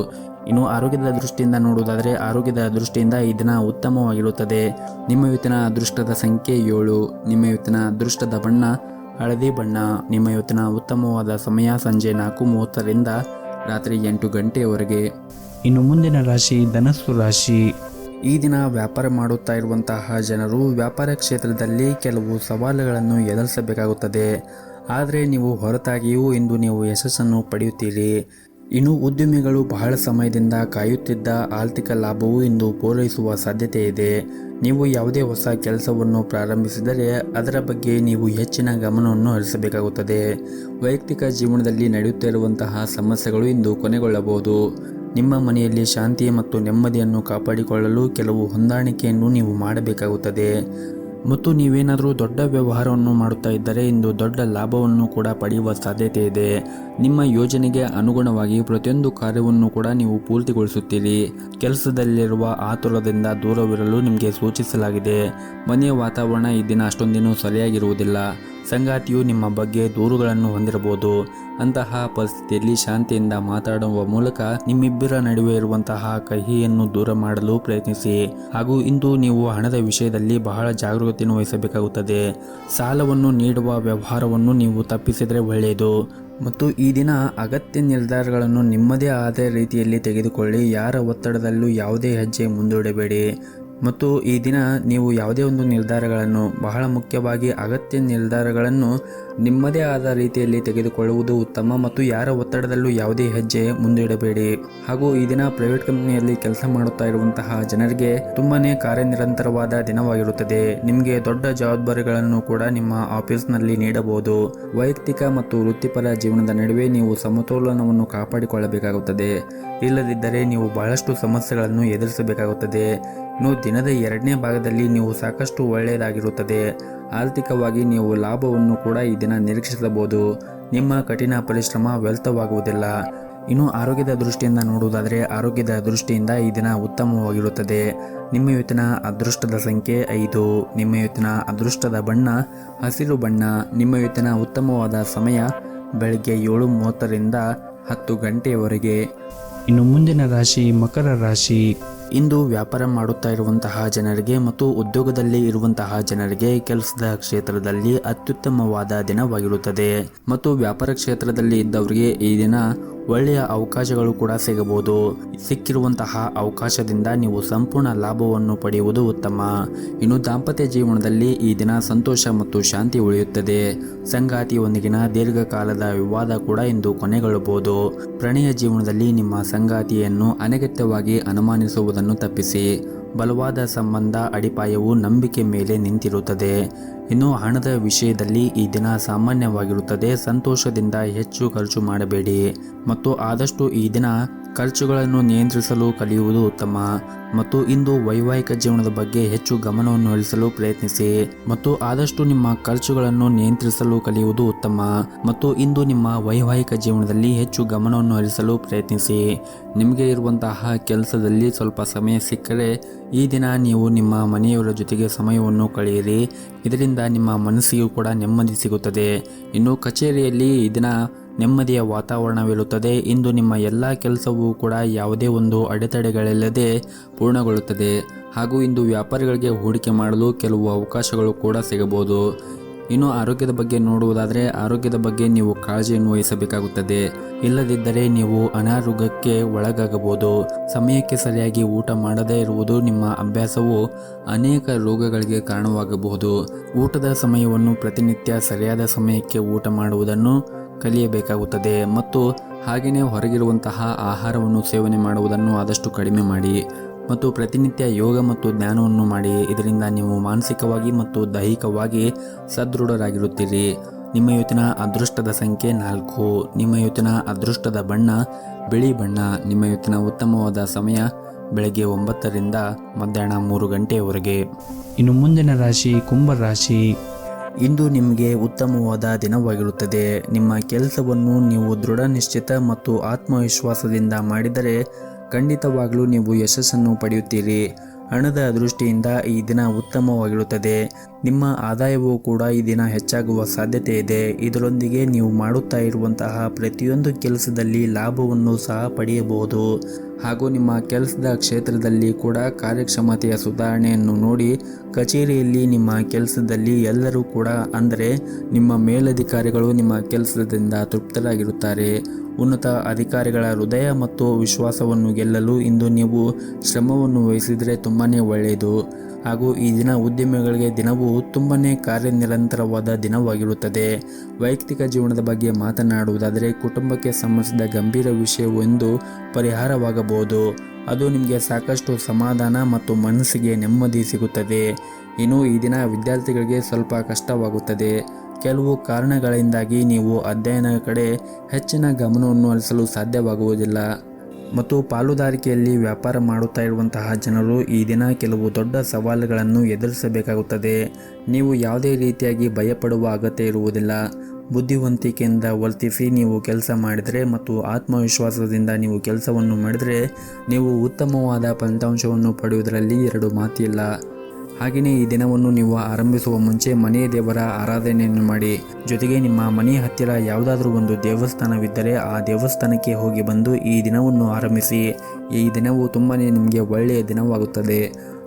ಇನ್ನು ಆರೋಗ್ಯದ ದೃಷ್ಟಿಯಿಂದ ನೋಡುವುದಾದರೆ ಆರೋಗ್ಯದ ದೃಷ್ಟಿಯಿಂದ ಈ ದಿನ ಉತ್ತಮವಾಗಿರುತ್ತದೆ. ನಿಮ್ಮ ಇವತ್ತಿನ ಅದೃಷ್ಟದ ಸಂಖ್ಯೆ 7. ನಿಮ್ಮ ಇವತ್ತಿನ ಅದೃಷ್ಟದ ಬಣ್ಣ ಹಳದಿ ಬಣ್ಣ. ನಿಮ್ಮ ಇವತ್ತಿನ ಉತ್ತಮವಾದ ಸಮಯ ಸಂಜೆ 4:30ರಿಂದ ರಾತ್ರಿ 8 ಗಂಟೆಯವರೆಗೆ. ಇನ್ನು ಮುಂದಿನ ರಾಶಿ ಧನಸ್ಸು ರಾಶಿ. ಈ ದಿನ ವ್ಯಾಪಾರ ಮಾಡುತ್ತಾ ಇರುವಂತಹ ಜನರು ವ್ಯಾಪಾರ ಕ್ಷೇತ್ರದಲ್ಲಿ ಕೆಲವು ಸವಾಲುಗಳನ್ನು ಎದುರಿಸಬೇಕಾಗುತ್ತದೆ. ಆದರೆ ನೀವು ಹೊರತಾಗಿಯೂ ಇಂದು ನೀವು ಯಶಸ್ಸನ್ನು ಪಡೆಯುತ್ತೀರಿ. ಇನ್ನು ಉದ್ಯಮಿಗಳು ಬಹಳ ಸಮಯದಿಂದ ಕಾಯುತ್ತಿದ್ದ ಆರ್ಥಿಕ ಲಾಭವು ಇಂದು ಪೂರೈಸುವ ಸಾಧ್ಯತೆ ಇದೆ. ನೀವು ಯಾವುದೇ ಹೊಸ ಕೆಲಸವನ್ನು ಪ್ರಾರಂಭಿಸಿದರೆ ಅದರ ಬಗ್ಗೆ ನೀವು ಹೆಚ್ಚಿನ ಗಮನವನ್ನು ಹರಿಸಬೇಕಾಗುತ್ತದೆ. ವೈಯಕ್ತಿಕ ಜೀವನದಲ್ಲಿ ನಡೆಯುತ್ತಿರುವಂತಹ ಸಮಸ್ಯೆಗಳು ಇಂದು ಕೊನೆಗೊಳ್ಳಬಹುದು. ನಿಮ್ಮ ಮನೆಯಲ್ಲಿ ಶಾಂತಿ ಮತ್ತು ನೆಮ್ಮದಿಯನ್ನು ಕಾಪಾಡಿಕೊಳ್ಳಲು ಕೆಲವು ಹೊಂದಾಣಿಕೆಯನ್ನು ನೀವು ಮಾಡಬೇಕಾಗುತ್ತದೆ. ಮತ್ತು ನೀವೇನಾದರೂ ದೊಡ್ಡ ವ್ಯವಹಾರವನ್ನು ಮಾಡುತ್ತಾ ಇದ್ದರೆ ಇಂದು ದೊಡ್ಡ ಲಾಭವನ್ನು ಕೂಡ ಪಡೆಯುವ ಸಾಧ್ಯತೆ ಇದೆ. ನಿಮ್ಮ ಯೋಜನೆಗೆ ಅನುಗುಣವಾಗಿ ಪ್ರತಿಯೊಂದು ಕಾರ್ಯವನ್ನು ಕೂಡ ನೀವು ಪೂರ್ತಿಗೊಳಿಸುತ್ತೀರಿ. ಕೆಲಸದಲ್ಲಿರುವ ಆತುರದಿಂದ ದೂರವಿರಲು ನಿಮಗೆ ಸೂಚಿಸಲಾಗಿದೆ. ಮನೆಯ ವಾತಾವರಣ ಈ ದಿನ ಅಷ್ಟೊಂದೇನೂ ಸರಿಯಾಗಿರುವುದಿಲ್ಲ. ಸಂಗಾತಿಯು ನಿಮ್ಮ ಬಗ್ಗೆ ದೂರುಗಳನ್ನು ಹೊಂದಿರಬಹುದು. ಅಂತಹ ಪರಿಸ್ಥಿತಿಯಲ್ಲಿ ಶಾಂತಿಯಿಂದ ಮಾತಾಡುವ ಮೂಲಕ ನಿಮ್ಮಿಬ್ಬರ ನಡುವೆ ಇರುವಂತಹ ಕಹಿಯನ್ನು ದೂರ ಮಾಡಲು ಪ್ರಯತ್ನಿಸಿ. ಹಾಗೂ ಇಂದು ನೀವು ಹಣದ ವಿಷಯದಲ್ಲಿ ಬಹಳ ಜಾಗರೂಕತೆಯನ್ನು ವಹಿಸಬೇಕಾಗುತ್ತದೆ. ಸಾಲವನ್ನು ನೀಡುವ ವ್ಯವಹಾರವನ್ನು ನೀವು ತಪ್ಪಿಸಿದರೆ ಒಳ್ಳೆಯದು. ಮತ್ತು ಈ ದಿನ ಅಗತ್ಯ ನಿರ್ಧಾರಗಳನ್ನು ನಿಮ್ಮದೇ ಆದ ರೀತಿಯಲ್ಲಿ ತೆಗೆದುಕೊಳ್ಳಿ. ಯಾರ ಒತ್ತಡದಲ್ಲೂ ಯಾವುದೇ ಹೆಜ್ಜೆ ಮುಂದೂಡಬೇಡಿ. ಮತ್ತು ಈ ದಿನ ನೀವು ಯಾವುದೇ ಒಂದು ನಿರ್ಧಾರಗಳನ್ನು, ಬಹಳ ಮುಖ್ಯವಾಗಿ ಅಗತ್ಯ ನಿರ್ಧಾರಗಳನ್ನು ನಿಮ್ಮದೇ ಆದ ರೀತಿಯಲ್ಲಿ ತೆಗೆದುಕೊಳ್ಳುವುದು ಉತ್ತಮ. ಮತ್ತು ಯಾರ ಒತ್ತಡದಲ್ಲೂ ಯಾವುದೇ ಹೆಜ್ಜೆ ಮುಂದಿಡಬೇಡಿ. ಹಾಗೂ ಈ ದಿನ ಪ್ರೈವೇಟ್ ಕಂಪನಿಯಲ್ಲಿ ಕೆಲಸ ಮಾಡುತ್ತಾ ಇರುವಂತಹ ಜನರಿಗೆ ತುಂಬಾನೇ ಕಾರ್ಯನಿರಂತರವಾದ ದಿನವಾಗಿರುತ್ತದೆ. ನಿಮಗೆ ದೊಡ್ಡ ಜವಾಬ್ದಾರಿಗಳನ್ನು ಕೂಡ ನಿಮ್ಮ ಆಫೀಸ್ನಲ್ಲಿ ನೀಡಬಹುದು. ವೈಯಕ್ತಿಕ ಮತ್ತು ವೃತ್ತಿಪರ ಜೀವನದ ನಡುವೆ ನೀವು ಸಮತೋಲನವನ್ನು ಕಾಪಾಡಿಕೊಳ್ಳಬೇಕಾಗುತ್ತದೆ. ಇಲ್ಲದಿದ್ದರೆ ನೀವು ಬಹಳಷ್ಟು ಸಮಸ್ಯೆಗಳನ್ನು ಎದುರಿಸಬೇಕಾಗುತ್ತದೆ. ಇನ್ನು ದಿನದ 2ನೇ ಭಾಗದಲ್ಲಿ ನೀವು ಸಾಕಷ್ಟು ಒಳ್ಳೆಯದಾಗಿರುತ್ತದೆ. ಆರ್ಥಿಕವಾಗಿ ನೀವು ಲಾಭವನ್ನು ಕೂಡ ಈ ದಿನ ನಿರೀಕ್ಷಿಸಬಹುದು. ನಿಮ್ಮ ಕಠಿಣ ಪರಿಶ್ರಮ ವ್ಯರ್ಥವಾಗುವುದಿಲ್ಲ. ಇನ್ನು ಆರೋಗ್ಯದ ದೃಷ್ಟಿಯಿಂದ ನೋಡುವುದಾದರೆ ಆರೋಗ್ಯದ ದೃಷ್ಟಿಯಿಂದ ಈ ದಿನ ಉತ್ತಮವಾಗಿರುತ್ತದೆ. ನಿಮ್ಮ ಇವತ್ತಿನ ಅದೃಷ್ಟದ ಸಂಖ್ಯೆ 5. ನಿಮ್ಮ ಇವತ್ತಿನ ಅದೃಷ್ಟದ ಬಣ್ಣ ಹಸಿರು ಬಣ್ಣ. ನಿಮ್ಮ ಇವತ್ತಿನ ಉತ್ತಮವಾದ ಸಮಯ ಬೆಳಗ್ಗೆ 7:30ರಿಂದ 10 ಗಂಟೆಯವರೆಗೆ. ಇನ್ನು ಮುಂದಿನ ರಾಶಿ ಮಕರ ರಾಶಿ. ಇಂದು ವ್ಯಾಪಾರ ಮಾಡುತ್ತಾ ಇರುವಂತಹ ಜನರಿಗೆ ಮತ್ತು ಉದ್ಯೋಗದಲ್ಲಿ ಇರುವಂತಹ ಜನರಿಗೆ ಕೆಲಸದ ಕ್ಷೇತ್ರದಲ್ಲಿ ಅತ್ಯುತ್ತಮವಾದ ದಿನವಾಗಿರುತ್ತದೆ ಮತ್ತು ವ್ಯಾಪಾರ ಕ್ಷೇತ್ರದಲ್ಲಿ ಇದ್ದವರಿಗೆ ಈ ದಿನ ಒಳ್ಳೆಯ ಅವಕಾಶಗಳು ಕೂಡ ಸಿಗಬಹುದು. ಸಿಕ್ಕಿರುವಂತಹ ಅವಕಾಶದಿಂದ ನೀವು ಸಂಪೂರ್ಣ ಲಾಭವನ್ನು ಪಡೆಯುವುದು ಉತ್ತಮ. ಇನ್ನು ದಾಂಪತ್ಯ ಜೀವನದಲ್ಲಿ ಈ ದಿನ ಸಂತೋಷ ಮತ್ತು ಶಾಂತಿ ಉಳಿಯುತ್ತದೆ. ಸಂಗಾತಿಯೊಂದಿಗಿನ ದೀರ್ಘಕಾಲದ ವಿವಾದ ಕೂಡ ಇಂದು ಕೊನೆಗೊಳ್ಳಬಹುದು. ಪ್ರಣಯ ಜೀವನದಲ್ಲಿ ನಿಮ್ಮ ಸಂಗಾತಿಯನ್ನು ಅನಗತ್ಯವಾಗಿ ಅನುಮಾನಿಸುವುದನ್ನು ತಪ್ಪಿಸಿ. ಬಲವಾದ ಸಂಬಂಧ ಅಡಿಪಾಯವು ನಂಬಿಕೆ ಮೇಲೆ ನಿಂತಿರುತ್ತದೆ. ಇನ್ನು ಹಣದ ವಿಷಯದಲ್ಲಿ ಈ ದಿನ ಸಾಮಾನ್ಯವಾಗಿರುತ್ತದೆ. ಸಂತೋಷದಿಂದ ಹೆಚ್ಚು ಖರ್ಚು ಮಾಡಬೇಡಿ ಮತ್ತು ಆದಷ್ಟು ಈ ದಿನ ಖರ್ಚುಗಳನ್ನು ನಿಯಂತ್ರಿಸಲು ಕಲಿಯುವುದು ಉತ್ತಮ. ಮತ್ತು ಇಂದು ವೈವಾಹಿಕ ಜೀವನದ ಬಗ್ಗೆ ಹೆಚ್ಚು ಗಮನವನ್ನು ಹರಿಸಲು ಪ್ರಯತ್ನಿಸಿ ಮತ್ತು ಆದಷ್ಟು ನಿಮ್ಮ ಖರ್ಚುಗಳನ್ನು ನಿಯಂತ್ರಿಸಲು ಕಲಿಯುವುದು ಉತ್ತಮ. ಮತ್ತು ಇಂದು ನಿಮ್ಮ ವೈವಾಹಿಕ ಜೀವನದಲ್ಲಿ ಹೆಚ್ಚು ಗಮನವನ್ನು ಹರಿಸಲು ಪ್ರಯತ್ನಿಸಿ. ನಿಮಗೆ ಇರುವಂತಹ ಕೆಲಸದಲ್ಲಿ ಸ್ವಲ್ಪ ಸಮಯ ಸಿಕ್ಕರೆ ಈ ದಿನ ನೀವು ನಿಮ್ಮ ಮನೆಯವರ ಜೊತೆಗೆ ಸಮಯವನ್ನು ಕಳೆಯಿರಿ. ಇದರಿಂದ ನಿಮ್ಮ ಮನಸ್ಸಿಗೂ ಕೂಡ ನೆಮ್ಮದಿ ಸಿಗುತ್ತದೆ. ಇನ್ನು ಕಚೇರಿಯಲ್ಲಿ ಈ ದಿನ ನೆಮ್ಮದಿಯ ವಾತಾವರಣವಿರುತ್ತದೆ. ಇಂದು ನಿಮ್ಮ ಎಲ್ಲ ಕೆಲಸವೂ ಕೂಡ ಯಾವುದೇ ಒಂದು ಅಡೆತಡೆಗಳಿಲ್ಲದೆ ಪೂರ್ಣಗೊಳ್ಳುತ್ತದೆ. ಹಾಗೂ ಇಂದು ವ್ಯಾಪಾರಿಗಳಿಗೆ ಹೂಡಿಕೆ ಮಾಡಲು ಕೆಲವು ಅವಕಾಶಗಳು ಕೂಡ ಸಿಗಬಹುದು. ಇನ್ನು ಆರೋಗ್ಯದ ಬಗ್ಗೆ ನೋಡುವುದಾದರೆ ಆರೋಗ್ಯದ ಬಗ್ಗೆ ನೀವು ಕಾಳಜಿಯನ್ನು ವಹಿಸಬೇಕಾಗುತ್ತದೆ. ಇಲ್ಲದಿದ್ದರೆ ನೀವು ಅನಾರೋಗ್ಯಕ್ಕೆ ಒಳಗಾಗಬಹುದು. ಸಮಯಕ್ಕೆ ಸರಿಯಾಗಿ ಊಟ ಮಾಡದೇ ಇರುವುದು ನಿಮ್ಮ ಅಭ್ಯಾಸವು ಅನೇಕ ರೋಗಗಳಿಗೆ ಕಾರಣವಾಗಬಹುದು. ಊಟದ ಸಮಯವನ್ನು ಪ್ರತಿನಿತ್ಯ ಸರಿಯಾದ ಸಮಯಕ್ಕೆ ಊಟ ಮಾಡುವುದನ್ನು ಕಲಿಯಬೇಕಾಗುತ್ತದೆ ಮತ್ತು ಹಾಗೆಯೇ ಹೊರಗಿರುವಂತಹ ಆಹಾರವನ್ನು ಸೇವನೆ ಮಾಡುವುದನ್ನು ಆದಷ್ಟು ಕಡಿಮೆ ಮಾಡಿ ಮತ್ತು ಪ್ರತಿನಿತ್ಯ ಯೋಗ ಮತ್ತು ಧ್ಯಾನವನ್ನು ಮಾಡಿ. ಇದರಿಂದ ನೀವು ಮಾನಸಿಕವಾಗಿ ಮತ್ತು ದೈಹಿಕವಾಗಿ ಸದೃಢರಾಗಿರುತ್ತೀರಿ. ನಿಮ್ಮ ಇವತ್ತಿನ ಅದೃಷ್ಟದ ಸಂಖ್ಯೆ 4. ನಿಮ್ಮ ಇವತ್ತಿನ ಅದೃಷ್ಟದ ಬಣ್ಣ ಬಿಳಿ ಬಣ್ಣ. ನಿಮ್ಮ ಇವತ್ತಿನ ಉತ್ತಮವಾದ ಸಮಯ ಬೆಳಗ್ಗೆ 9ರಿಂದ ಮಧ್ಯಾಹ್ನ 3 ಗಂಟೆಯವರೆಗೆ. ಇನ್ನು ಮುಂದಿನ ರಾಶಿ ಕುಂಭ ರಾಶಿ. ಇಂದು ನಿಮಗೆ ಉತ್ತಮವಾದ ದಿನವಾಗಿರುತ್ತದೆ. ನಿಮ್ಮ ಕೆಲಸವನ್ನು ನೀವು ದೃಢ ನಿಶ್ಚಿತ ಮತ್ತು ಆತ್ಮವಿಶ್ವಾಸದಿಂದ ಮಾಡಿದರೆ ಖಂಡಿತವಾಗಲೂ ನೀವು ಯಶಸ್ಸನ್ನು ಪಡೆಯುತ್ತೀರಿ. ಹಣದ ದೃಷ್ಟಿಯಿಂದ ಈ ದಿನ ಉತ್ತಮವಾಗಿರುತ್ತದೆ. ನಿಮ್ಮ ಆದಾಯವೂ ಕೂಡ ಈ ದಿನ ಹೆಚ್ಚಾಗುವ ಸಾಧ್ಯತೆ ಇದೆ. ಇದರೊಂದಿಗೆ ನೀವು ಮಾಡುತ್ತಾ ಇರುವಂತಹ ಪ್ರತಿಯೊಂದು ಕೆಲಸದಲ್ಲಿ ಲಾಭವನ್ನು ಸಹ ಪಡೆಯಬಹುದು. ಹಾಗೂ ನಿಮ್ಮ ಕೆಲಸದ ಕ್ಷೇತ್ರದಲ್ಲಿ ಕೂಡ ಕಾರ್ಯಕ್ಷಮತೆಯ ಸುಧಾರಣೆಯನ್ನು ನೋಡಿ ಕಚೇರಿಯಲ್ಲಿ ನಿಮ್ಮ ಕೆಲಸದಲ್ಲಿ ಎಲ್ಲರೂ ಕೂಡ ಅಂದರೆ ನಿಮ್ಮ ಮೇಲಧಿಕಾರಿಗಳು ನಿಮ್ಮ ಕೆಲಸದಿಂದ ತೃಪ್ತರಾಗಿರುತ್ತಾರೆ. ಉನ್ನತ ಅಧಿಕಾರಿಗಳ ಹೃದಯ ಮತ್ತು ವಿಶ್ವಾಸವನ್ನು ಗೆಲ್ಲಲು ಇಂದು ನೀವು ಶ್ರಮವನ್ನು ವಹಿಸಿದರೆ ತುಂಬಾ ಒಳ್ಳೆಯದು. ಹಾಗೂ ಈ ದಿನ ಉದ್ಯಮಿಗಳಿಗೆ ದಿನವೂ ತುಂಬಾ ಕಾರ್ಯನಿರಂತರವಾದ ದಿನವಾಗಿರುತ್ತದೆ. ವೈಯಕ್ತಿಕ ಜೀವನದ ಬಗ್ಗೆ ಮಾತನಾಡುವುದಾದರೆ ಕುಟುಂಬಕ್ಕೆ ಸಂಬಂಧಿಸಿದ ಗಂಭೀರ ವಿಷಯವೊಂದು ಪರಿಹಾರವಾಗಬಹುದು. ಅದು ನಿಮಗೆ ಸಾಕಷ್ಟು ಸಮಾಧಾನ ಮತ್ತು ಮನಸ್ಸಿಗೆ ನೆಮ್ಮದಿ ಸಿಗುತ್ತದೆ. ಇನ್ನು ಈ ದಿನ ವಿದ್ಯಾರ್ಥಿಗಳಿಗೆ ಸ್ವಲ್ಪ ಕಷ್ಟವಾಗುತ್ತದೆ. ಕೆಲವು ಕಾರಣಗಳಿಂದಾಗಿ ನೀವು ಅಧ್ಯಯನ ಕಡೆ ಹೆಚ್ಚಿನ ಗಮನವನ್ನು ಹರಿಸಲು ಸಾಧ್ಯವಾಗುವುದಿಲ್ಲ. ಮತ್ತು ಪಾಲುದಾರಿಕೆಯಲ್ಲಿ ವ್ಯಾಪಾರ ಮಾಡುತ್ತಾ ಇರುವಂತಹ ಜನರು ಈ ದಿನ ಕೆಲವು ದೊಡ್ಡ ಸವಾಲುಗಳನ್ನು ಎದುರಿಸಬೇಕಾಗುತ್ತದೆ. ನೀವು ಯಾವುದೇ ರೀತಿಯಾಗಿ ಭಯಪಡುವ ಅಗತ್ಯ ಇರುವುದಿಲ್ಲ. ಬುದ್ಧಿವಂತಿಕೆಯಿಂದ ವರ್ತಿಸಿ ನೀವು ಕೆಲಸ ಮಾಡಿದರೆ ಮತ್ತು ಆತ್ಮವಿಶ್ವಾಸದಿಂದ ನೀವು ಕೆಲಸವನ್ನು ಮಾಡಿದರೆ ನೀವು ಉತ್ತಮವಾದ ಫಲಿತಾಂಶವನ್ನು ಪಡೆಯುವುದರಲ್ಲಿ 2 ಮಾತಿಲ್ಲ. ಹಾಗೆಯೇ ಈ ದಿನವನ್ನು ನೀವು ಆರಂಭಿಸುವ ಮುಂಚೆ ಮನೆ ದೇವರ ಆರಾಧನೆಯನ್ನು ಮಾಡಿ. ಜೊತೆಗೆ ನಿಮ್ಮ ಮನೆ ಹತ್ತಿರ ಯಾವುದಾದ್ರೂ ಒಂದು ದೇವಸ್ಥಾನವಿದ್ದರೆ ಆ ದೇವಸ್ಥಾನಕ್ಕೆ ಹೋಗಿ ಬಂದು ಈ ದಿನವನ್ನು ಆರಂಭಿಸಿ. ಈ ದಿನವು ತುಂಬಾ ನಿಮಗೆ ಒಳ್ಳೆಯ ದಿನವಾಗುತ್ತದೆ.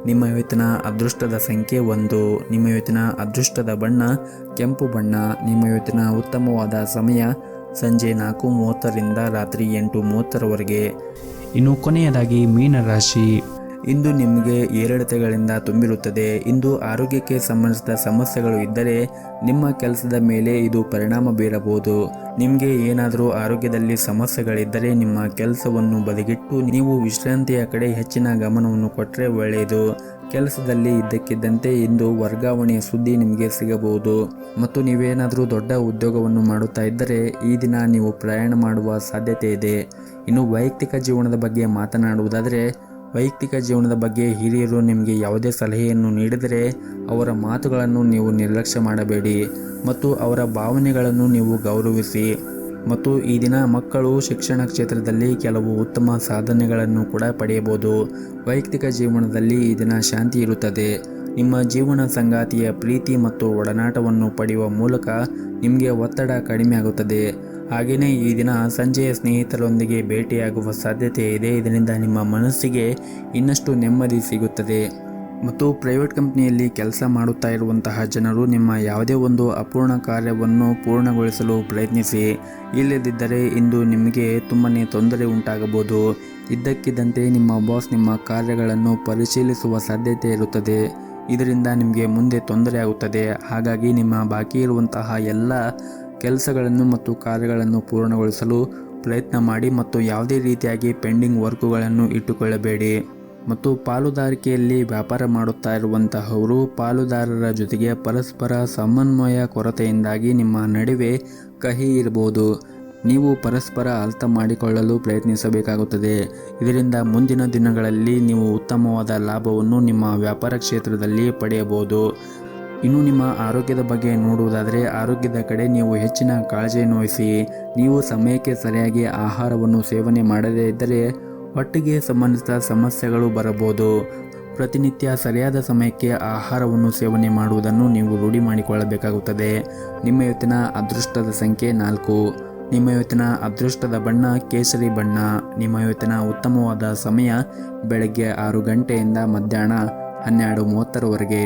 ನಿಮ್ಮ ಇವತ್ತಿನ ಅದೃಷ್ಟದ ಸಂಖ್ಯೆ 1. ನಿಮ್ಮ ಇವತ್ತಿನ ಅದೃಷ್ಟದ ಬಣ್ಣ ಕೆಂಪು ಬಣ್ಣ. ನಿಮ್ಮ ಇವತ್ತಿನ ಉತ್ತಮವಾದ ಸಮಯ ಸಂಜೆ 4:30ರಿಂದ ರಾತ್ರಿ 8:30ರವರೆಗೆ. ಇನ್ನು ಕೊನೆಯದಾಗಿ ಮೀನರಾಶಿ. ಇಂದು ನಿಮಗೆ ಏರಿಳಿತಗಳಿಂದ ತುಂಬಿರುತ್ತದೆ. ಇಂದು ಆರೋಗ್ಯಕ್ಕೆ ಸಂಬಂಧಿಸಿದ ಸಮಸ್ಯೆಗಳು ಇದ್ದರೆ ನಿಮ್ಮ ಕೆಲಸದ ಮೇಲೆ ಇದು ಪರಿಣಾಮ ಬೀರಬಹುದು. ನಿಮಗೆ ಏನಾದರೂ ಆರೋಗ್ಯದಲ್ಲಿ ಸಮಸ್ಯೆಗಳಿದ್ದರೆ ನಿಮ್ಮ ಕೆಲಸವನ್ನು ಬದಿಗಿಟ್ಟು ನೀವು ವಿಶ್ರಾಂತಿಯ ಕಡೆ ಹೆಚ್ಚಿನ ಗಮನವನ್ನು ಕೊಟ್ಟರೆ ಒಳ್ಳೆಯದು. ಕೆಲಸದಲ್ಲಿ ಇದ್ದಕ್ಕಿದ್ದಂತೆ ಇಂದು ವರ್ಗಾವಣೆಯ ಸುದ್ದಿ ನಿಮಗೆ ಸಿಗಬಹುದು. ಮತ್ತು ನೀವೇನಾದರೂ ದೊಡ್ಡ ಉದ್ಯೋಗವನ್ನು ಮಾಡುತ್ತಾ ಇದ್ದರೆ ಈ ದಿನ ನೀವು ಪ್ರಯಾಣ ಮಾಡುವ ಸಾಧ್ಯತೆ ಇದೆ. ಇನ್ನು ವೈಯಕ್ತಿಕ ಜೀವನದ ಬಗ್ಗೆ ಮಾತನಾಡುವುದಾದರೆ ವೈಯಕ್ತಿಕ ಜೀವನದ ಬಗ್ಗೆ ಹಿರಿಯರು ನಿಮಗೆ ಯಾವುದೇ ಸಲಹೆಯನ್ನು ನೀಡಿದರೆ ಅವರ ಮಾತುಗಳನ್ನು ನೀವು ನಿರ್ಲಕ್ಷ್ಯ ಮಾಡಬೇಡಿ ಮತ್ತು ಅವರ ಭಾವನೆಗಳನ್ನು ನೀವು ಗೌರವಿಸಿ. ಮತ್ತು ಈ ದಿನ ಮಕ್ಕಳು ಶಿಕ್ಷಣ ಕ್ಷೇತ್ರದಲ್ಲಿ ಕೆಲವು ಉತ್ತಮ ಸಾಧನೆಗಳನ್ನು ಕೂಡ ಪಡೆಯಬಹುದು. ವೈಯಕ್ತಿಕ ಜೀವನದಲ್ಲಿ ಈ ದಿನ ಶಾಂತಿ ಇರುತ್ತದೆ. ನಿಮ್ಮ ಜೀವನ ಸಂಗಾತಿಯ ಪ್ರೀತಿ ಮತ್ತು ಒಡನಾಟವನ್ನು ಪಡೆಯುವ ಮೂಲಕ ನಿಮಗೆ ಒತ್ತಡ ಕಡಿಮೆ ಆಗುತ್ತದೆ. ಹಾಗೆಯೇ ಈ ದಿನ ಸಂಜೆಯ ಸ್ನೇಹಿತರೊಂದಿಗೆ ಭೇಟಿಯಾಗುವ ಸಾಧ್ಯತೆ ಇದೆ. ಇದರಿಂದ ನಿಮ್ಮ ಮನಸ್ಸಿಗೆ ಇನ್ನಷ್ಟು ನೆಮ್ಮದಿ ಸಿಗುತ್ತದೆ. ಮತ್ತು ಪ್ರೈವೇಟ್ ಕಂಪ್ನಿಯಲ್ಲಿ ಕೆಲಸ ಮಾಡುತ್ತಾ ಇರುವಂತಹ ಜನರು ನಿಮ್ಮ ಯಾವುದೇ ಒಂದು ಅಪೂರ್ಣ ಕಾರ್ಯವನ್ನು ಪೂರ್ಣಗೊಳಿಸಲು ಪ್ರಯತ್ನಿಸಿ. ಇಲ್ಲದಿದ್ದರೆ ಇಂದು ನಿಮಗೆ ತುಂಬನೇ ತೊಂದರೆ ಉಂಟಾಗಬಹುದು. ಇದ್ದಕ್ಕಿದ್ದಂತೆ ನಿಮ್ಮ ಬಾಸ್ ನಿಮ್ಮ ಕಾರ್ಯಗಳನ್ನು ಪರಿಶೀಲಿಸುವ ಸಾಧ್ಯತೆ ಇರುತ್ತದೆ. ಇದರಿಂದ ನಿಮಗೆ ಮುಂದೆ ತೊಂದರೆ ಆಗುತ್ತದೆ. ಹಾಗಾಗಿ ನಿಮ್ಮ ಬಾಕಿ ಇರುವಂತಹ ಎಲ್ಲ ಕೆಲಸಗಳನ್ನು ಮತ್ತು ಕಾರ್ಯಗಳನ್ನು ಪೂರ್ಣಗೊಳಿಸಲು ಪ್ರಯತ್ನ ಮಾಡಿ ಮತ್ತು ಯಾವುದೇ ರೀತಿಯಾಗಿ ಪೆಂಡಿಂಗ್ ವರ್ಕುಗಳನ್ನು ಇಟ್ಟುಕೊಳ್ಳಬೇಡಿ. ಮತ್ತು ಪಾಲುದಾರಿಕೆಯಲ್ಲಿ ವ್ಯಾಪಾರ ಮಾಡುತ್ತಾ ಇರುವಂತಹವರು ಪಾಲುದಾರರ ಜೊತೆಗೆ ಪರಸ್ಪರ ಸಮನ್ವಯ ಕೊರತೆಯಿಂದಾಗಿ ನಿಮ್ಮ ನಡುವೆ ಕಹಿ ಇರಬಹುದು. ನೀವು ಪರಸ್ಪರ ಅರ್ಥ ಮಾಡಿಕೊಳ್ಳಲು ಪ್ರಯತ್ನಿಸಬೇಕಾಗುತ್ತದೆ. ಇದರಿಂದ ಮುಂದಿನ ದಿನಗಳಲ್ಲಿ ನೀವು ಉತ್ತಮವಾದ ಲಾಭವನ್ನು ನಿಮ್ಮ ವ್ಯಾಪಾರ ಕ್ಷೇತ್ರದಲ್ಲಿ ಪಡೆಯಬಹುದು. ಇನ್ನು ನಿಮ್ಮ ಆರೋಗ್ಯದ ಬಗ್ಗೆ ನೋಡುವುದಾದರೆ ಆರೋಗ್ಯದ ಕಡೆ ನೀವು ಹೆಚ್ಚಿನ ಕಾಳಜಿಯನ್ನು ವಹಿಸಿ. ನೀವು ಸಮಯಕ್ಕೆ ಸರಿಯಾಗಿ ಆಹಾರವನ್ನು ಸೇವನೆ ಮಾಡದೇ ಇದ್ದರೆ ಹೊಟ್ಟೆಗೆ ಸಂಬಂಧಿಸಿದ ಸಮಸ್ಯೆಗಳು ಬರಬಹುದು. ಪ್ರತಿನಿತ್ಯ ಸರಿಯಾದ ಸಮಯಕ್ಕೆ ಆಹಾರವನ್ನು ಸೇವನೆ ಮಾಡುವುದನ್ನು ನೀವು ರೂಢಿ ಮಾಡಿಕೊಳ್ಳಬೇಕಾಗುತ್ತದೆ. ನಿಮ್ಮ ಇವತ್ತಿನ ಅದೃಷ್ಟದ ಸಂಖ್ಯೆ 4. ನಿಮ್ಮ ಇವತ್ತಿನ ಅದೃಷ್ಟದ ಬಣ್ಣ ಕೇಸರಿ ಬಣ್ಣ. ನಿಮ್ಮ ಇವತ್ತಿನ ಉತ್ತಮವಾದ ಸಮಯ ಬೆಳಗ್ಗೆ 6 ಗಂಟೆಯಿಂದ ಮಧ್ಯಾಹ್ನ 12:30ರವರೆಗೆ.